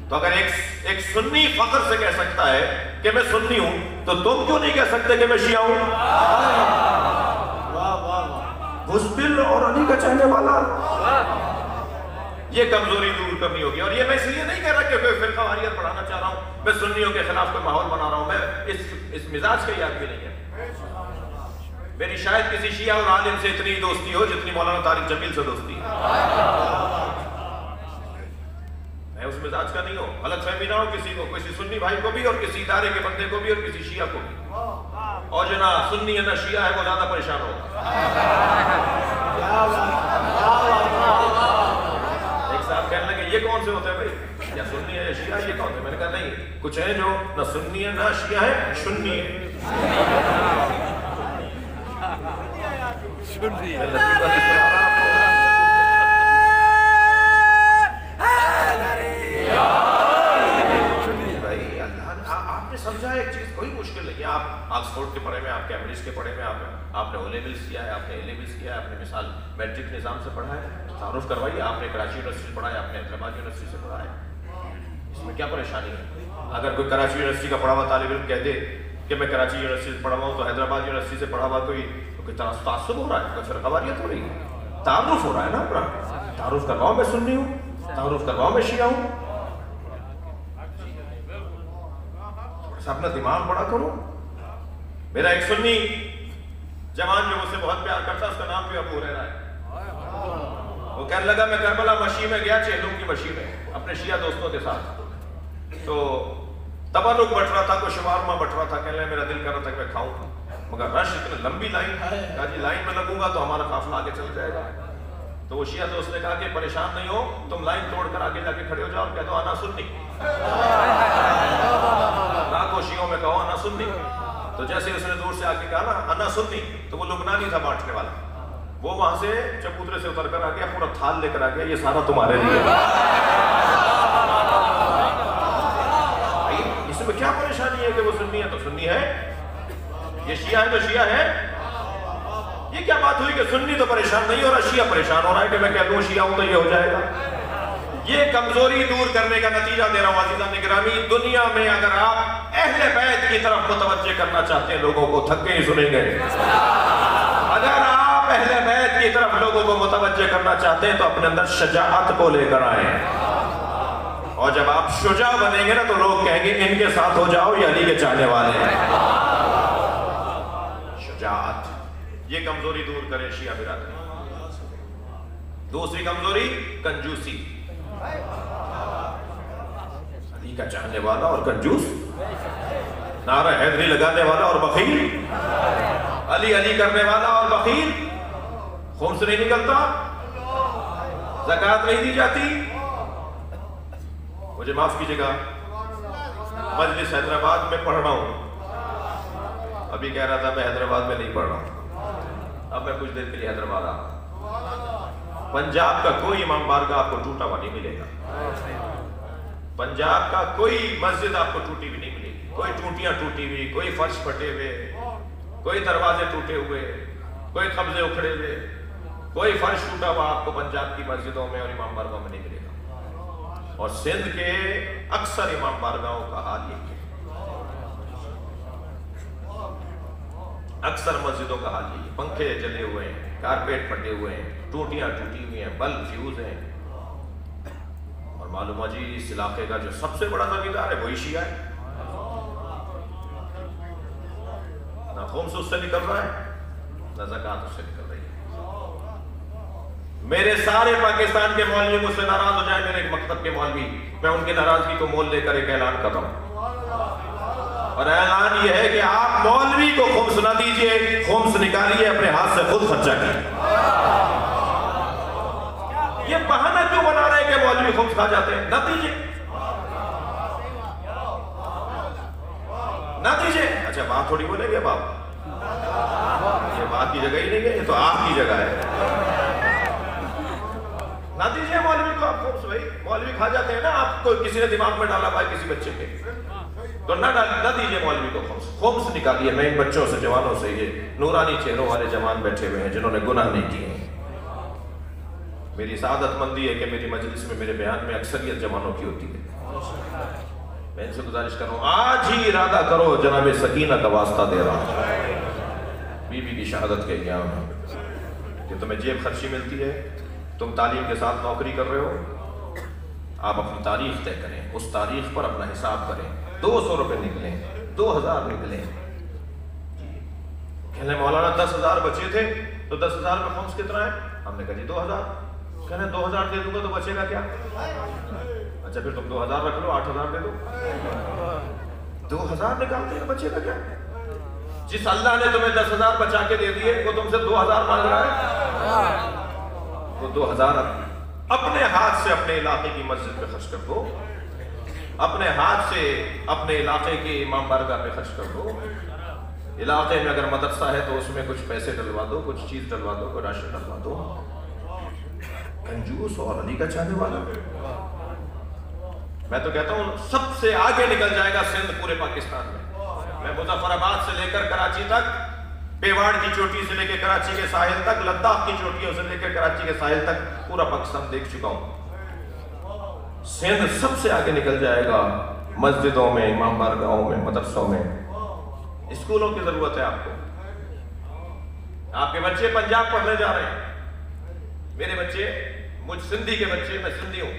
تو اگر ایک سنی فخر سے کہہ سکتا ہے کہ میں سنی ہوں تو تم کیوں نہیں کہہ سکتے کہ میں شیعہ ہوں؟ بزدل اور علی کا چاہنے والا، یہ کمزوری دور کرنی ہوگی۔ اور یہ میں اس لیے نہیں کہہ رہا کہ کوئی فرقہ واریت بڑھانا چاہ رہا ہوں، میں سنیوں کے خلاف کوئی ماحول بنا رہا ہوں، میں اس مزاج کا یاد بھی نہیں ہے۔ میری شاید کسی شیعہ اور عالم سے اتنی دوستی ہو جتنی مولانا طارق جمیل سے دوستی ہے، میں اس مزاج کا نہیں ہوں۔ غلط فہمی نہ ہو کسی کو، کسی سنی بھائی کو بھی اور کسی ادارے کے بندے کو بھی اور کسی شیعہ کو بھی، اور جو نہ سنی ہے نہ شیعہ ہے وہ زیادہ پریشان ہوگا۔ ایک صاحب کہنے لگے یہ کون سے ہوتے ہیں بھائی، یا سنی ہے یا شیعہ، یہ کون سے؟ میں نے کہا نہیں، کچھ ہیں جو نہ سنی ہے نہ شیعہ ہے، سنی ہے۔ سمجھا ایک چیز کوئی مشکل نہیں ہے، آپ آکسفورڈ کے پڑھے میں، آپ کیمبرج کے پڑھے میں، آپ نے او لیولز کیا ہے، آپ نے اے لیولز کیا ہے، آپ نے مثال میٹرک نظام سے پڑھا ہے، تعارف کروائیے، آپ نے کراچی یونیورسٹی سے پڑھا ہے، آپ نے حیدرآباد یونیورسٹی سے پڑھا ہے، اس میں کیا پریشانی ہے؟ اگر کوئی کراچی یونیورسٹی کا پڑھا ہوا طالب علم کہہ دے کہ میں کراچی یونیورسٹی سے پڑھا ہوا ہوں تو حیدرآباد یونیورسٹی سے پڑھا ہوا کوئی تعصب ہو رہا ہے، کوئی فرقہ واریت ہو رہی ہے؟ تعارف ہو رہا ہے نا اپنا، تعارف کرواؤ میں سنی ہوں، تعارف کرواؤ میں شیعہ ہوں، اپنا دماغ بڑا کرو۔ میرا ایک سنی جوان جو مجھ سے بہت پیار کرتا اس کا نام بھی ابو ہریرہ ہے. وہ کہنے لگا میں کربلا مشی میں گیا، چہلم کی مشی میں اپنے شیعہ دوستوں کے ساتھ. تو تبرک بٹ رہا تھا، کوئی شوارما بٹ رہا تھا. کہنے لگا میرا دل کر رہا تھا کہ میں کھاؤں، مگر رش اتنی لمبی لائن ہے. کہا جی لائن میں لگوں گا تو ہمارا قافلہ آگے چل جائے گا. تو وہ شیعہ دوست نے کہا کہ پریشان نہیں ہو، تم لائن توڑ کر آگے جا کے کھڑے ہو جاؤ، کہہ دو انا سنی. لاکھوں شیعوں میں کہو انا سنی. تو جیسے اس نے دور سے آگے کہا نا انا سنی، تو وہ لبنانی تھا بانٹنے والا، وہ وہاں سے چبوترے سے اتر کر آ گیا، پورا تھال لے کر آ گیا، یہ سارا تمہارے لیے. اس میں کیا پریشانی ہے کہ وہ سنی ہے تو سنی ہے، یہ شیعہ ہے تو شیعہ ہے. یہ کیا بات ہوئی کہ سنی تو پریشان نہیں ہو رہا، شیعہ پریشان ہو رہا ہے کہ میں کہہ دوں شیعہ ہوں تو یہ ہو جائے گا. یہ کمزوری دور کرنے کا نتیجہ دے رہا ہوں عزیزان گرامی. دنیا میں اگر آپ اہل بیت کی طرف متوجہ کرنا چاہتے ہیں لوگوں کو، تھک کے ہی سنیں گے. اگر آپ اہل بیت کی طرف لوگوں کو متوجہ کرنا چاہتے ہیں تو اپنے اندر شجاعت کو لے کر آئیں. اور جب آپ شجاع بنیں گے نا تو لوگ کہیں گے ان کے ساتھ ہو جاؤ، یہ علی کے چاہنے والے ہیں. شجاعت، یہ کمزوری دور کرے شیعہ برادری. دوسری کمزوری کنجوسی. علی کا چاہنے والا اور کنجوس، نعرہ حیدری لگانے والا اور بخیل، علی علی کرنے والا اور بخیل. خمس نہیں نکلتا، زکوٰۃ نہیں دی جاتی. مجھے معاف کیجیے گا، مجلس حیدرآباد میں پڑھ رہا ہوں. ابھی کہہ رہا تھا میں حیدرآباد میں نہیں پڑھ رہا ہوں، اب میں کچھ دیر کے لیے حیدرآباد آ رہا ہوں. پنجاب کا کوئی امام بارگاہ آپ کو ٹوٹا ہوا نہیں ملے گا. پنجاب کا کوئی مسجد آپ کو ٹوٹی بھی نہیں ملے گی. کوئی ٹوٹیاں ٹوٹی ہوئی، کوئی فرش پھٹے ہوئے، کوئی دروازے ٹوٹے ہوئے، کوئی قبضے اکھڑے ہوئے، کوئی فرش ٹوٹا ہوا آپ کو پنجاب کی مسجدوں میں اور امام بارگاہ میں نہیں ملے گا. اور سندھ کے اکثر امام بارگاہوں کا حال یہ ہے، اکثر مسجدوں کا حال یہ ہے. پنکھے جلے ہوئے ہیں، کارپیٹ پھٹے ہوئے ہیں، ٹوٹیاں ٹوٹی ہوئی ہیں، بلب فیوز ہیں. اور معلوم ہے جی اس علاقے کا جو سب سے بڑا زمیندار ہے وہی شیعہ ہے. نہ خمس اس سے نکل رہا ہے، نہ زکوٰۃ اس سے نکل رہی ہے. میرے سارے پاکستان کے مولوی مجھ سے ناراض ہو جائیں، میرے ایک مکتب کے مولوی، میں ان کی ناراضگی کو مول لے کر ایک اعلان کر رہا ہوں. اور اعلان یہ ہے کہ آپ مولوی کو خمس نہ دیجئے، خمس نکالیے اپنے ہاتھ سے خود خرچہ کیجیے. یہ بہانہ کیوں بنا رہے کہ مولوی خمس کھا جاتے ہیں؟ نہ دیجئے، نہ دیجئے. اچھا بات تھوڑی بولیں گے باپ، یہ بات کی جگہ ہی نہیں ہے، یہ تو آپ کی جگہ ہے. نہ دیجئے مولوی کو آپ خمس. بھائی مولوی کھا جاتے ہیں نا، آپ کو کسی نے دماغ میں ڈالا بھائی کسی بچے کے، تو نہ دیجئے مولوی کو خمس. خمس نکالیے. میں ان بچوں سے، جوانوں سے، یہ نورانی چہروں والے جوان بیٹھے ہوئے ہیں جنہوں نے گناہ نہیں کیے ہیں. میری سعادت مندی ہے کہ میری مجلس میں، میرے بیان میں اکثریت جوانوں کی ہوتی ہے. میں ان سے گزارش کر رہا ہوں آج ہی ارادہ کرو، جناب سکینہ کا واسطہ دے رہا ہوں، بیوی کی شہادت کے ایام ہے کہ تمہیں جیب خرچی ملتی ہے، تم تعلیم کے ساتھ نوکری کر رہے ہو، آپ اپنی تاریخ طے کریں، اس تاریخ پر اپنا حساب کریں. 200 روپے نکلیں، 2000 نکلیں. کہنے مولانا 10,000 بچے تھے تو 10,000 میں خمس کتنا ہے؟ ہم نے کہا جی 2000. کہنے 2000 دے دوں گا تو بچے گا کیا؟ اچھا پھر تم 2000 رکھ لو، 8000 دے دو. 2000 نکالتے ہیں، بچے گا کیا؟ جس اللہ نے تمہیں 10,000 بچا کے دے دیے وہ تم سے 2000 مانگ رہا ہے. وہ 2000 اپنے ہاتھ سے اپنے علاقے کی مسجد پہ خرچ کر دو، اپنے ہاتھ سے اپنے علاقے کے امام بارگاہ پہ خرچ کر دو. علاقے میں اگر مدرسہ ہے تو اس میں کچھ پیسے ڈلوا دو، کچھ چیز ڈلوا دو، کوئی راشن ڈلوا دو. کنجوس اور علی کا چاہنے والا. میں تو کہتا ہوں سب سے آگے نکل جائے گا سندھ پورے پاکستان میں. میں مظفر آباد سے لے کر کراچی تک، پیواڑ کی چوٹی سے لے کے کراچی کے ساحل تک، لداخ کی چوٹیوں سے لے کر کراچی کے ساحل تک پورا پاکستان دیکھ چکا ہوں. سندھ سب سے آگے نکل جائے گا مسجدوں میں، امام بارگاہوں میں، مدرسوں میں. اسکولوں کی ضرورت ہے آپ کو. آپ کے بچے پنجاب پڑھنے جا رہے ہیں، میرے بچے، مجھ سندھی کے بچے، میں سندھی ہوں،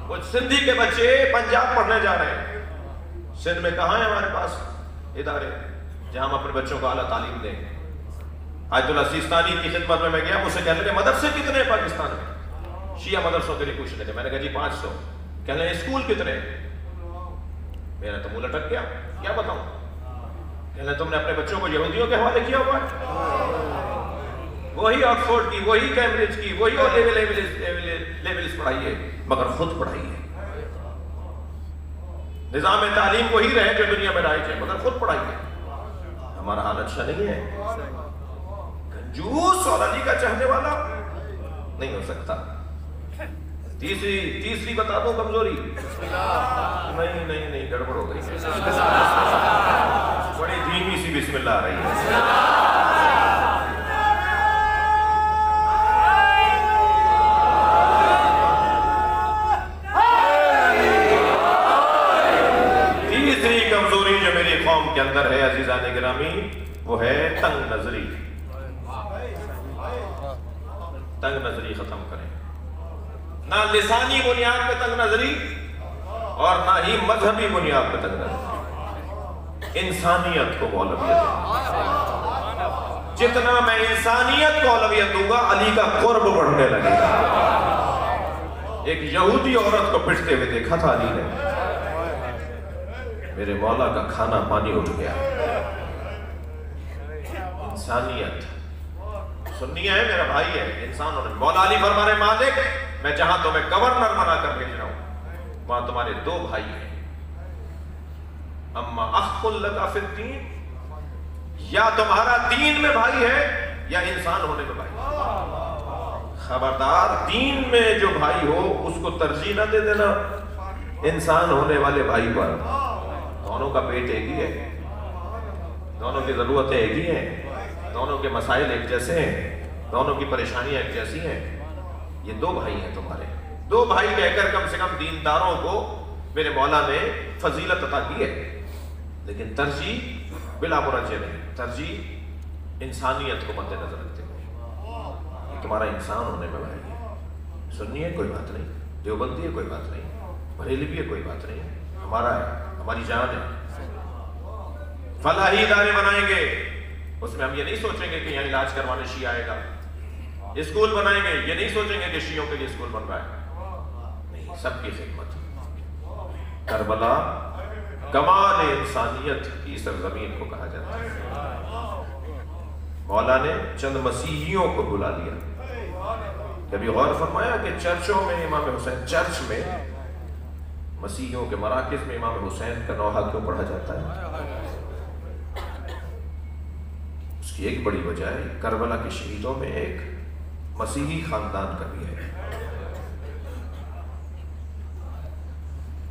کچھ سندھی کے بچے پنجاب پڑھنے جا رہے ہیں. سندھ میں کہاں ہیں ہمارے پاس ادارے؟ جہاں ہم اپنے بچوں کو اعلیٰ تعلیم دیں. آیت اللہ سیستانی کی خدمت میں گیا, مجھ سے کہنے لگے مدرسے کتنے ہیں پاکستان میں؟ شیعہ مدرسوں کے لیے پوچھنے لگے. میں نے کہا جی 500. کہنے لگے اسکول کتنے؟ میرا تو منہ لٹک گیا, کیا بتاؤں. کہنے لگے تم نے اپنے بچوں کو یہودیوں کے حوالے کیا ہوا ہے؟ وہی آکسفورڈ کی, وہی کیمبرج کی, وہی اور لیولز پڑھائی ہے, مگر خود پڑھائی ہے. نظام تعلیم وہی رہے جو دنیا میں رائج ہے, مگر خود پڑھائی ہے. ہمارا حال اچھا نہیں ہے. کنجوس اور علی کا چاہنے والا نہیں ہو سکتا. تیسری بتا دو کمزوری. نہیں گڑبڑ ہو گئی, بڑی دھیمی سی بسم اللہ آ رہی ہے. قوم کے اندر ہے عزیزان گرامی, وہ ہے تنگ نظری. تنگ نظری ختم کریں. نہ لسانی بنیاد پہ تنگ نظری اور نہ ہی مذہبی بنیاد پہ تنگ نظری. انسانیت کو اولویت دیں. جتنا میں انسانیت کو اولویت دوں گا, علی کا قرب بڑھنے لگے گا. ایک یہودی عورت کو پٹتے ہوئے دیکھا تھا علی نے, میرے مولا کا کھانا پانی اٹھ گیا. انسانیت. سنی ہے, میرا بھائی ہے, انسان ہونے. مولا علی فرما رہے مالک, میں جہاں تمہیں گورنر بنا کر بھیج رہا ہوں, وہاں تمہارے 2 بھائی ہیں. اما اخ لک فی الدین, یا تمہارا دین میں بھائی ہے یا انسان ہونے میں بھائی. خبردار, دین میں جو بھائی ہو اس کو ترجیح نہ دے دینا انسان ہونے والے بھائی پر. دونوں کا پیٹ ایک ہی ہے, دونوں کی ضرورتیں ایک ہی ہیں, دونوں کے مسائل ایک جیسے ہیں, دونوں کی پریشانیاں ایک جیسی ہیں. یہ 2 بھائی ہیں تمہارے. 2 بھائی کہہ کر کم سے کم دینداروں کو میرے مولا نے فضیلت عطا کی ہے, لیکن ترجیح بلا مرجع نہیں, ترجیح انسانیت کو مد نظر رکھتے ہوئے. یہ تمہارا انسان ہونے میں بھائی ہے. سنی ہے کوئی بات نہیں, دیوبندی ہے کوئی بات نہیں, بریلوی ہے کوئی بات نہیں, ہمارا ہے, ہماری جان ہے. فلاحی ادارے بنائیں گے, اس میں ہم یہ نہیں سوچیں گے کہ یہاں علاج کروانے شیعہ آئے گا. اسکول بنائیں گے, یہ نہیں سوچیں گے کہ شیعوں کے لیے اسکول بن رہا ہے. نہیں, سب کی خدمت. کربلا کمال انسانیت کی سرزمین کو کہا جاتا ہے. مولا نے چند مسیحیوں کو بلا لیا. کبھی غور فرمایا کہ چرچوں میں امام حسین, چرچ میں مسیحیوں کے مراکز میں امام حسین کا نوحہ کیوں پڑھا جاتا ہے؟ اس کی ایک بڑی وجہ ہے, کربلا کے شہیدوں میں ایک مسیحی خاندان کا بھی ہے.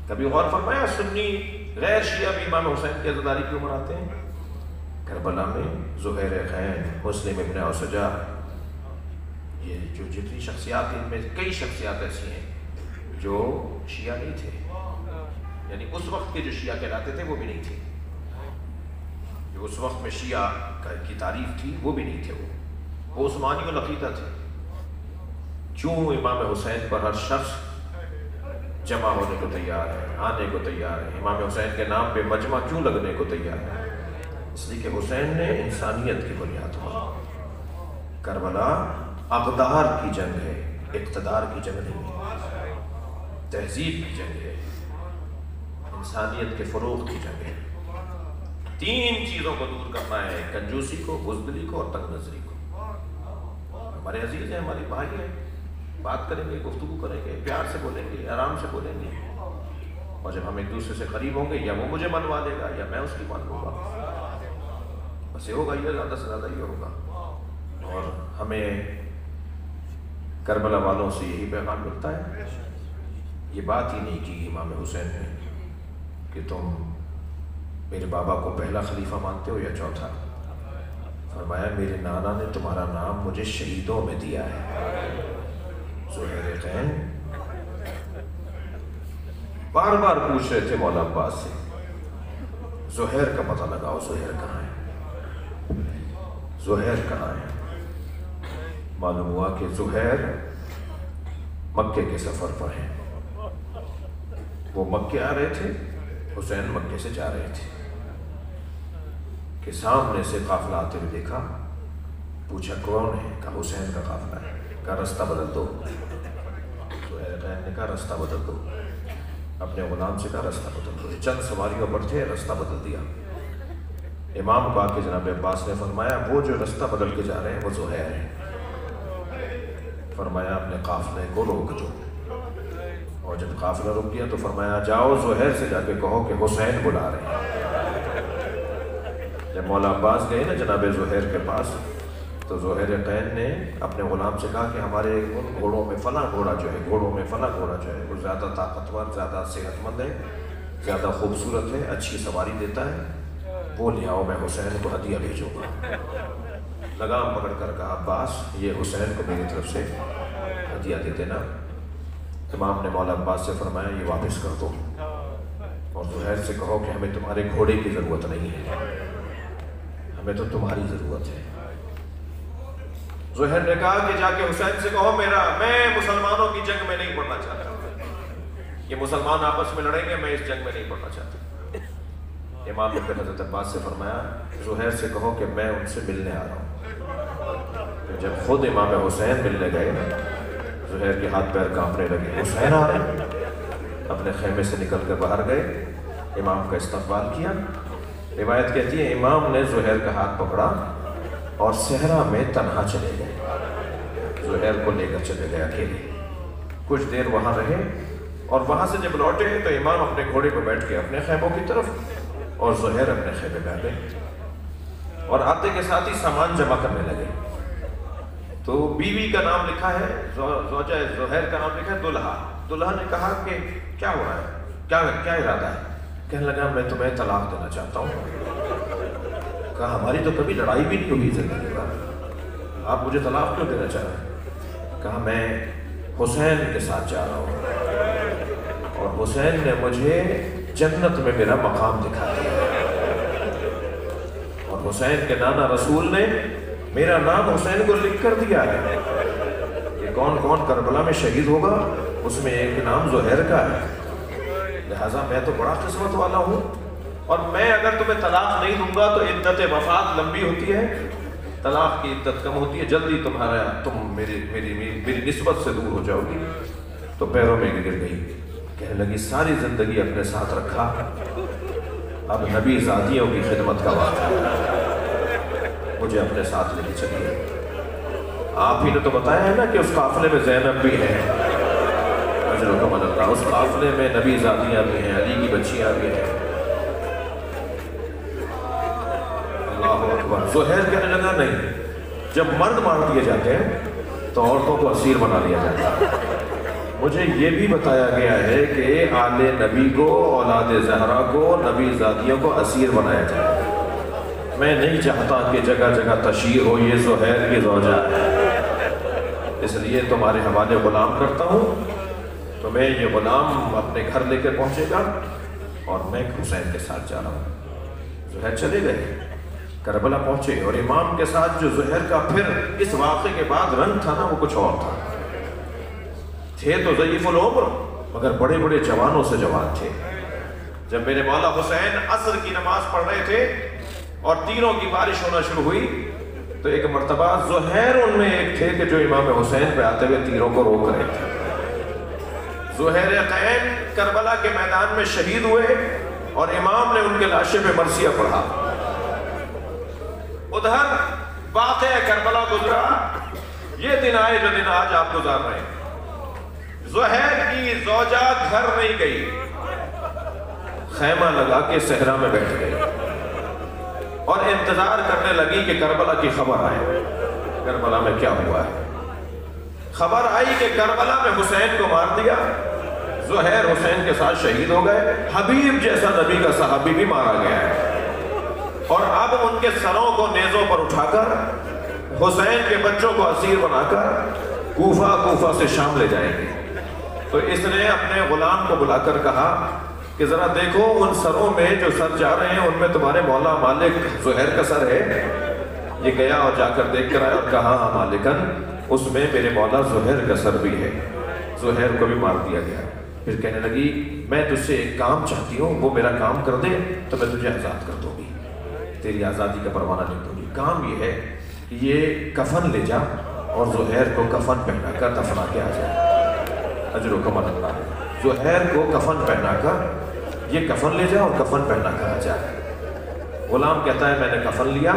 کبھی غور فرمایا سنی غیر شیعہ بھی امام حسین کی عزاداری کیوں مناتے ہیں؟ کربلا میں زہیر خین, مسلم ابن اوسجا, یہ جو جتنی شخصیات, ان میں کئی شخصیات ایسی ہیں جو شیعہ نہیں تھے. یعنی اس وقت کے جو شیعہ کہلاتے تھے وہ بھی نہیں تھے. جو اس وقت میں شیعہ کی تعریف تھی وہ بھی نہیں تھے. وہ عثمانی العقیدہ تھے. کیوں امام حسین پر ہر شخص جمع ہونے کو تیار ہے, آنے کو تیار ہے. امام حسین کے نام پہ مجمع کیوں لگنے کو تیار ہے؟ اس لیے کہ حسین نے انسانیت کی بنیاد پر. کربلا اقدار کی جنگ ہے, اقتدار کی جنگ نہیں ہے. تہذیب کی جنگ ہے, انسانیت کے فروغ کی جنگ ہے. 3 چیزوں کو دور کرنا ہے, کنجوسی کو, بزدلی کو اور تنگ نظری کو. ہمارے عزیز ہیں, ہمارے بھائی ہیں, بات کریں گے, گفتگو کریں گے, پیار سے بولیں گے, آرام سے بولیں گے. اور جب ہم ایک دوسرے سے قریب ہوں گے, یا وہ مجھے منوا دے گا یا میں اس کی مان لوں گا. بس یہ ہوگا, یہ زیادہ سے زیادہ یہ ہوگا. اور ہمیں کربلا والوں سے یہی پیغام ملتا ہے. یہ بات ہی نہیں کی امام حسین نے کہ تم میرے بابا کو پہلا خلیفہ مانتے ہو یا چوتھا. فرمایا میرے نانا نے تمہارا نام مجھے شہیدوں میں دیا ہے. زہیر خین بار بار پوچھ رہے تھے مولا عباس سے, زہیر کا پتہ لگاؤ, زہیر کہاں ہے, زہیر کہاں ہے. معلوم ہوا کہ زہیر مکے کے سفر پر ہیں. وہ مکے آ رہے تھے, حسین مکے سے جا رہے تھے. کہ سامنے سے قافلہ آتے ہوئے دیکھا، پوچھا کون ہے؟ کہا حسین کا قافلہ ہے۔ کہا رستہ بدل دو۔ زہیر قین نے کہا رستہ بدل دو، اپنے غلام سے کہا رستہ بدل دو۔ چند سواریوں پر تھے، رستہ بدل دیا۔ امام کو آ کے جناب عباس نے فرمایا وہ جو رستہ بدل کے جا رہے ہیں وہ زہیر ہیں۔ فرمایا اپنے قافلے کو روک دو، اور جب قافلہ رک گیا تو فرمایا جاؤ زہیر سے جا کے کہو کہ حسین بلا رہے ہیں۔ جب مولا عباس گئے نا جناب زہیر کے پاس، تو زہیر قین نے اپنے غلام سے کہا کہ ہمارے ان گھوڑوں میں فلاں گھوڑا جو ہے، وہ زیادہ طاقتور، زیادہ صحت مند ہے، زیادہ خوبصورت ہے، اچھی سواری دیتا ہے، وہ لے آؤ، میں حسین کو ہدیہ بھیجوں گا۔ لگام پکڑ کر کہا عباس یہ حسین کو میری طرف سے ہدیہ دے دینا۔ امام نے مولا عباس سے فرمایا یہ واپس کر دو، اور زہیر سے کہو کہ ہمیں تمہارے گھوڑے کی ضرورت نہیں ہے، ہمیں تو تمہاری ضرورت ہے۔ زہیر نے کہا کہ جا کے حسین سے کہو میں مسلمانوں کی جنگ میں نہیں پڑنا چاہتا، یہ مسلمان آپس میں لڑیں گے، میں اس جنگ میں نہیں پڑنا چاہتا۔ امام نے پھر حضرت عباس سے فرمایا زہیر سے کہو کہ میں ان سے ملنے آ رہا ہوں۔ جب خود امام حسین ملنے گئے، زہیر کے ہاتھ پیر کانپنے لگے، حسین آ رہے ہیں۔ اپنے خیمے سے نکل کر باہر گئے، امام کا استقبال کیا۔ روایت کہتی ہے امام نے زہیر کا ہاتھ پکڑا اور صحرا میں تنہا چلے گئے، زہیر کو لے کر چلے گئے اکیلے۔ کچھ دیر وہاں رہے، اور وہاں سے جب لوٹے تو امام اپنے گھوڑے پہ بیٹھ کے اپنے خیموں کی طرف، اور زہیر اپنے خیمے میں آ گئے، اور آتے کے ساتھ ہی سامان جمع کرنے لگے۔ تو بیوی کا نام لکھا ہے، زوجہ زہیر کا نام لکھا ہے دلہا۔ دلہا نے کہا کہ کیا ہو رہا ہے، کیا ارادہ ہے؟ کہنے لگا میں تمہیں طلاق دینا چاہتا ہوں۔ کہا ہماری تو کبھی لڑائی بھی نہیں ہوئی زندگی میں، آپ مجھے طلاق کیوں دینا چاہ رہے ہیں؟ کہا میں حسین کے ساتھ جا رہا ہوں، اور حسین نے مجھے جنت میں میرا مقام دکھا دیا، اور حسین کے نانا رسول نے میرا نام حسین کو لکھ کر دیا ہے کہ کون کون کربلا میں شہید ہوگا اس میں ایک نام زہیر کا ہے، لہٰذا میں تو بڑا قسمت والا ہوں، اور میں اگر تمہیں طلاق نہیں دوں گا تو عدت وفات لمبی ہوتی ہے، طلاق کی عدت کم ہوتی ہے، جلدی تم میری نسبت سے دور ہو جاؤ گی۔ تو پیروں میں گر گئی، کہنے لگی ساری زندگی اپنے ساتھ رکھا، اب نبی زادیوں کی خدمت کا وقت ہے، مجھے اپنے ساتھ لے کے چلیے۔ آپ ہی نے تو بتایا ہے نا کہ اس قافلے میں زینب بھی ہے، اجرکم اللہ، اس قافلے میں نبی زادیاں بھی ہیں، علی کی بچیاں بھی ہیں۔ اللہ اکبر۔ زہیر کہنے لگا نہیں، جب مرد مار دیے جاتے ہیں تو عورتوں کو اسیر بنا لیا جاتا ہے۔ مجھے یہ بھی بتایا گیا ہے کہ آل نبی کو، اولاد زہرا کو، نبی زادیوں کو اسیر بنایا جائے۔ میں نہیں چاہتا کہ جگہ جگہ تشہیر ہو یہ زہیر کی زوجہ ہے، اس لیے تمہارے حوالے غلام کرتا ہوں، تمہیں یہ غلام اپنے گھر لے کر پہنچے گا، اور میں حسین کے ساتھ جا رہا ہوں۔ زہیر چلے گئے، کربلا پہنچے، اور امام کے ساتھ جو زہیر کا پھر اس واقعے کے بعد رنگ تھا نا وہ کچھ اور تھا۔ تھے تو ضعیف العمر مگر بڑے بڑے جوانوں سے جوان تھے۔ جب میرے مولا حسین عصر کی نماز پڑھ رہے تھے اور تیروں کی بارش ہونا شروع ہوئی، تو ایک مرتبہ زہیر ان میں ایک تھے کہ جو امام حسین پہ آتے ہوئے تیروں کو روک رہے تھے۔ زہیر قین کربلا کے میدان میں شہید ہوئے، اور امام نے ان کے لاشے پہ مرثیہ پڑھا۔ ادھر واقعہ کربلا گزرا، یہ دن آئے جو دن آج آپ گزار رہے ہیں۔ زہیر کی زوجہ گھر نہیں گئی، خیمہ لگا کے صحرا میں بیٹھ گئی، اور انتظار کرنے لگی کہ کربلا کی خبر آئے، کربلا میں کیا ہوا ہے۔ خبر آئی کہ کربلا میں حسین کو مار دیا، زہیر حسین کے ساتھ شہید ہو گئے، حبیب جیسا نبی کا صحابی بھی مارا گیا ہے، اور اب ان کے سروں کو نیزوں پر اٹھا کر حسین کے بچوں کو اسیر بنا کر کوفہ سے شام لے جائیں گے۔ تو اس نے اپنے غلام کو بلا کر کہا کہ ذرا دیکھو ان سروں میں جو سر جا رہے ہیں ان میں تمہارے مولا مالک زہیر کا سر ہے۔ یہ گیا اور جا کر دیکھ کر آیا اور کہا ہاں مالکن، اس میں میرے مولا زہیر کا سر بھی ہے، زہیر کو بھی مار دیا گیا۔ پھر کہنے لگی میں تجھ سے ایک کام چاہتی ہوں، وہ میرا کام کر دے تو میں تجھے آزاد کر دوں گی۔ تیری آزادی کا پروانہ لکھ دوں گی۔ کام یہ ہے کہ یہ کفن لے جا اور زہیر کو کفن پہنا کر دفنا کے آ جائے، اجر و کمال اللہ ہے۔ زہیر کو کفن پہنا کر یہ کفن لے جا اور کفن پہنا کر آ جائے۔ غلام کہتا ہے میں نے کفن لیا،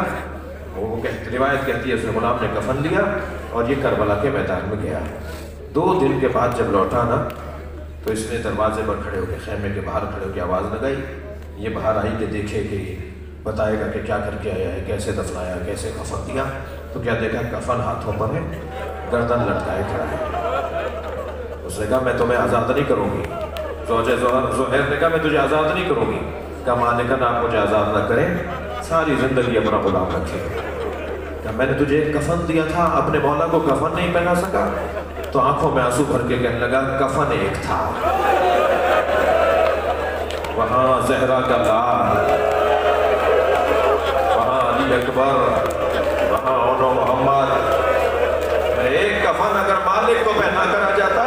وہ روایت کہتی ہے اس نے غلام نے کفن لیا اور یہ کربلا کے میدان میں گیا۔ 2 دن کے بعد جب لوٹا نا تو اس نے دروازے پر کھڑے ہو کے خیمے کے باہر کھڑے ہو کے آواز لگائی۔ یہ باہر آئی کہ دیکھے کہ بتائے گا کہ کیا کر کے آیا ہے، کیسے دفنایا، کیسے کفن دیا۔ تو کیا دیکھا کفن ہاتھوں پر ہے، گردن لٹکائے کھڑا ہے۔ اس نے کہا میں تمہیں آزاد نہیں کروں گی۔ زہیر نے کہا میں تجھے آزاد نہیں کروں گی۔ کہا مالکن آپ مجھے آزاد نہ کریں، ساری زندگی اپنا غلام رکھے۔ کہا میں نے تجھے ایک کفن دیا تھا، اپنے مولا کو کفن نہیں پہنا سکا؟ تو آنکھوں میں آنسو بھر کے کہنے لگا کفن ایک تھا، وہاں زہرا کا لال، وہاں علی اکبر، وہاں اونو محمد۔ میں ایک کفن اگر مالک کو پہنا کر آ جاتا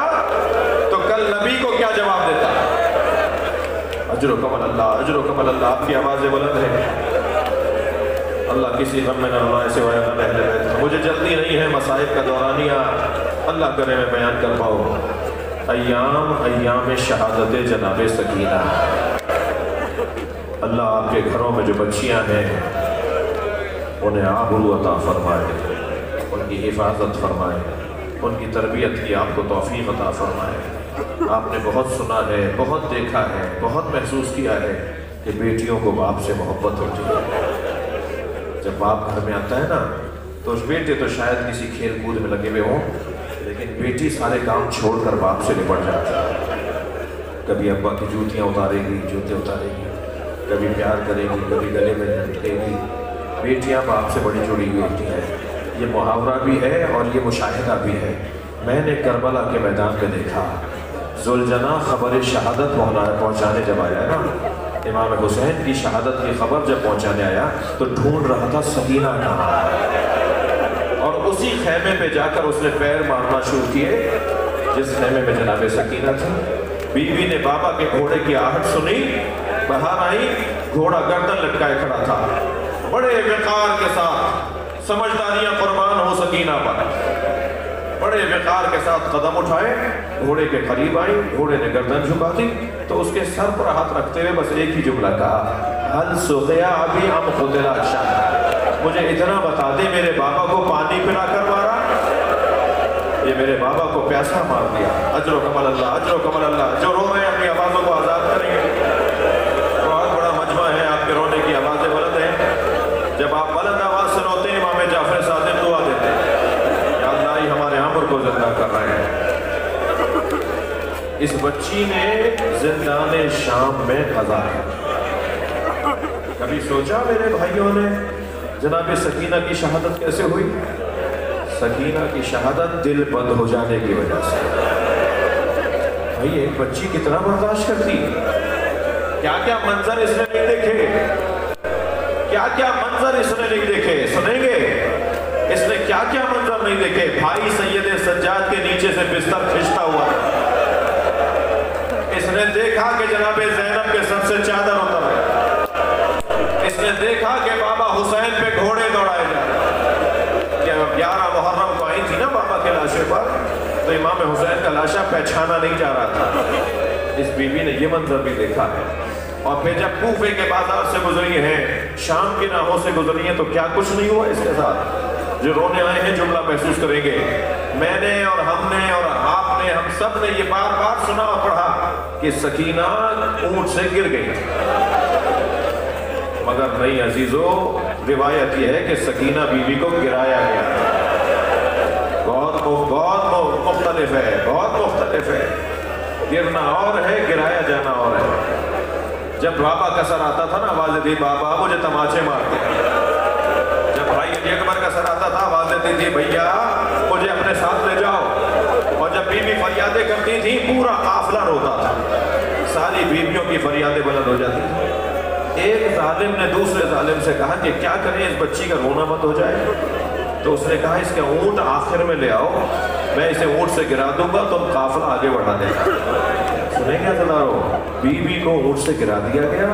تو کل نبی کو کیا جواب دیتا؟ اجر و کمال اللہ، اجر و کمال اللہ۔ آپ کی آوازیں بلند ہیں۔ اللہ کسی غم میں نہ رلائے سوائے غم اہل بیت۔ مجھے جلدی نہیں ہے مصائب کا دورانیہ، اللہ کرے میں بیان کر پاؤں۔ ایام شہادت جناب سکینہ، اللہ آپ کے گھروں میں جو بچیاں ہیں انہیں آبرو عطا فرمائے، ان کی حفاظت فرمائے، ان کی تربیت کی آپ کو توفیق عطا فرمائے۔ آپ نے بہت سنا ہے، بہت دیکھا ہے، بہت محسوس کیا ہے کہ بیٹیوں کو باپ سے محبت ہوتی ہے۔ جب باپ گھر میں آتا ہے نا تو اس بیٹے تو شاید کسی کھیل کود میں لگے ہوئے ہوں، لیکن بیٹی سارے کام چھوڑ کر باپ سے نپٹ جاتی ہے۔ کبھی ابا کی جوتیاں اتارے گی، جوتے اتارے گی، کبھی پیار کرے گی، کبھی گلے میں لٹے گی۔ بیٹیاں باپ سے بڑی جڑی ہوئی ہوتی ہیں۔ یہ محاورہ بھی ہے اور یہ مشاہدہ بھی ہے۔ میں نے کربلا کے میدان میں دیکھا، ذوالجناح خبر شہادت پہنچانے جب آیا نا، امام حسین کی شہادت کی خبر جب پہنچانے آیا تو ڈھونڈ رہا تھا سکینہ کہاں، اور اسی خیمے پہ جا کر اس نے پیر مارنا شروع کیے جس خیمے میں جناب سکینہ تھی۔ بیوی نے بابا کے گھوڑے کی آہٹ سنی، باہر آئی، گھوڑا گردن لٹکائے کھڑا تھا۔ بڑے وقار کے ساتھ، سمجھداریاں قربان ہو سکینہ پر، بڑے وقار کے ساتھ قدم اٹھائے، گھوڑے کے قریب آئی، گھوڑے نے گردن جھکا دی تو اس کے سر پر ہاتھ رکھتے ہوئے بس ایک ہی جملہ کہا، حل سقیا ابھی ام قتل شاہ، مجھے اتنا بتا دے میرے بابا کو پانی پلا کر مارا، یہ میرے بابا کو پیاسا مار دیا۔ اجر و کمال اللہ، اجر و کمال اللہ۔ جو رو رہے ہیں اپنی آوازوں کو آزاد کریں گے۔ بہت بڑا مجمع ہے، آپ کے رونے کی آوازیں بلند ہیں۔ جب آپ بلند آواز سے روتے ہیں امام جعفر صادق دعا دیتے ہیں، یا اللہ ہی ہمارے عمر کو زندہ کر رہے ہیں۔ اس بچی نے زندان شام میں قضا کی۔ کبھی سوچا میرے بھائیوں نے جناب سکینہ کی شہادت کیسے ہوئی؟ سکینہ کی شہادت دل بند ہو جانے کی وجہ سے۔ بھائی ایک بچی کتنا برداشت کرتی ہے؟ کیا کیا منظر اس نے نہیں دیکھے، کیا کیا منظر اس نے نہیں دیکھے، سنیں گے اس نے کیا کیا منظر نہیں دیکھے۔ بھائی سید سجاد کے نیچے سے بستر کھنچتا ہوا، اس نے دیکھا کہ جناب زینب کے سر سے چادر اتر ہے، اس نے دیکھا کہ بابا حسین پہ گھوڑے دوڑائے جا رہے۔ 11 محرم کو آئی تھی نا بابا کے لاشے پر، تو امام حسین کا لاشا پہچانا نہیں جا رہا تھا۔ اس بیوی نے یہ منظر بھی دیکھا ہے، اور پھر جب کوفے کے بازار سے گزری ہیں، شام کی راہوں سے گزری ہیں، تو کیا کچھ نہیں ہوا اس کے ساتھ؟ جو رونے آئے ہیں جملہ محسوس کریں گے، میں نے اور ہم نے اور آپ نے، ہم سب نے یہ بار بار سنا اور پڑھا کہ سکینہ اونٹ سے گر گئی، مگر نہیں عزیزو، روایت یہ ہے کہ سکینہ بیوی کو گرایا گیا۔ بہت مختلف ہے، بہت مختلف ہے۔ گرنا اور ہے، گرایا جانا اور ہے۔ جب بابا کا سر آتا تھا نا، آواز دی بابا مجھے تماچے مارتے۔ جب بھائی علی اکبر کا سر آتا تھا، آواز دیتی تھی بھیا مجھے اپنے ساتھ لے جاؤ۔ اور جب بیوی فریادیں کرتی تھی پورا قافلہ روتا تھا، ساری بیویوں کی فریادیں بلند ہو جاتی تھی۔ ایک ظالم نے دوسرے ظالم سے کہا کہ کیا کریں اس بچی کا رونا مت ہو جائے، تو اس نے کہا اس کا اونٹ آخر میں لے آؤ، میں اسے اونٹ سے گرا دوں گا، تم قافلہ آگے بڑھا دینا۔ سنیں گے عزیزارو، بیوی کو اونٹ سے گرا دیا گیا،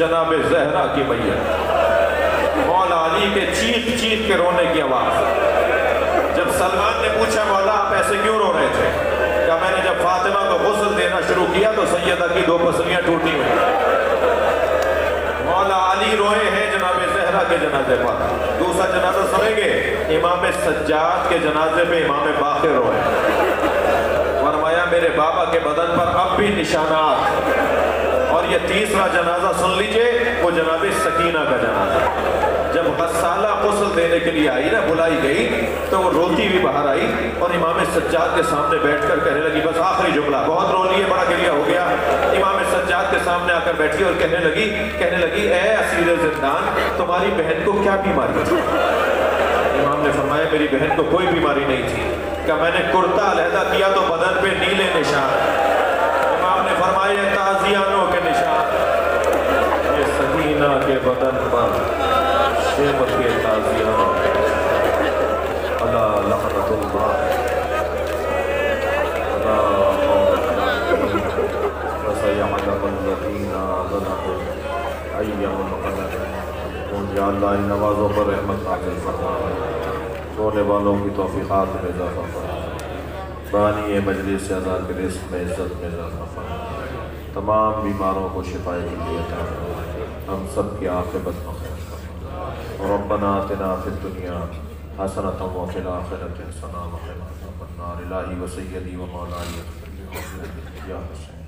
جناب زہرا کی میت، مولا علی کے چیخ چیخ کے رونے کی آواز۔ جب سلمان نے پوچھا مولا آپ ایسے کیوں رو رہے تھے؟ کہا میں نے جب فاطمہ کو غسل دینا شروع کیا تو سیدہ کی 2 پسلیاں ٹوٹی ہوئی۔ مولا علی روئے ہیں جناب زہرا کے جنازے پر۔ دوسرا جنازہ سنیں گے، امام سجاد کے جنازے پہ امام باقر روئے، فرمایا میرے بابا کے بدن پر اب بھی نشانات۔ اور یہ تیسرا جنازہ سن لیجئے، وہ جناب سکینہ کا جنازہ۔ جب غسالہ غسل دینے کے لیے آئی نا، بلائی گئی تو وہ روتی بھی باہر آئی اور امام سجاد کے سامنے بیٹھ کر کہنے لگی، بس آخری جملہ، بہت رو لی ہے، بڑا گریہ ہو گیا۔ امام سجاد کے سامنے آ کر بیٹھی اور کہنے لگی اے اسیر زندان، تمہاری بہن کو کیا بیماری تھی؟ امام نے فرمایا میری بہن کو کوئی بیماری نہیں تھی، کہ میں نے کرتا علیحدہ کیا تو بدن پہ نیلے نشان۔ امام نے فرمایا تازیانوں کے نشان، یہ سکینہ کے بدن پر شیمت کے تازیانوں۔ اللہ لعنت اللہ یا اللہ ان نوازوں پر رحمت نازل فرما، رونے والوں کی توفیقات میں اضافہ فرما، بانی مجلس سے عطا کے رزق میں عزت میں اضافہ فرما، تمام بیماروں کو شفا عطا فرما، ہم سب کی عاقبت میں خیر فرما۔ ربنا آتنا فی الدنیا حسنۃ وفی الآخرۃ حسنۃ وقنا عذاب النار۔ الہی و سیدی و مولائی یا حسین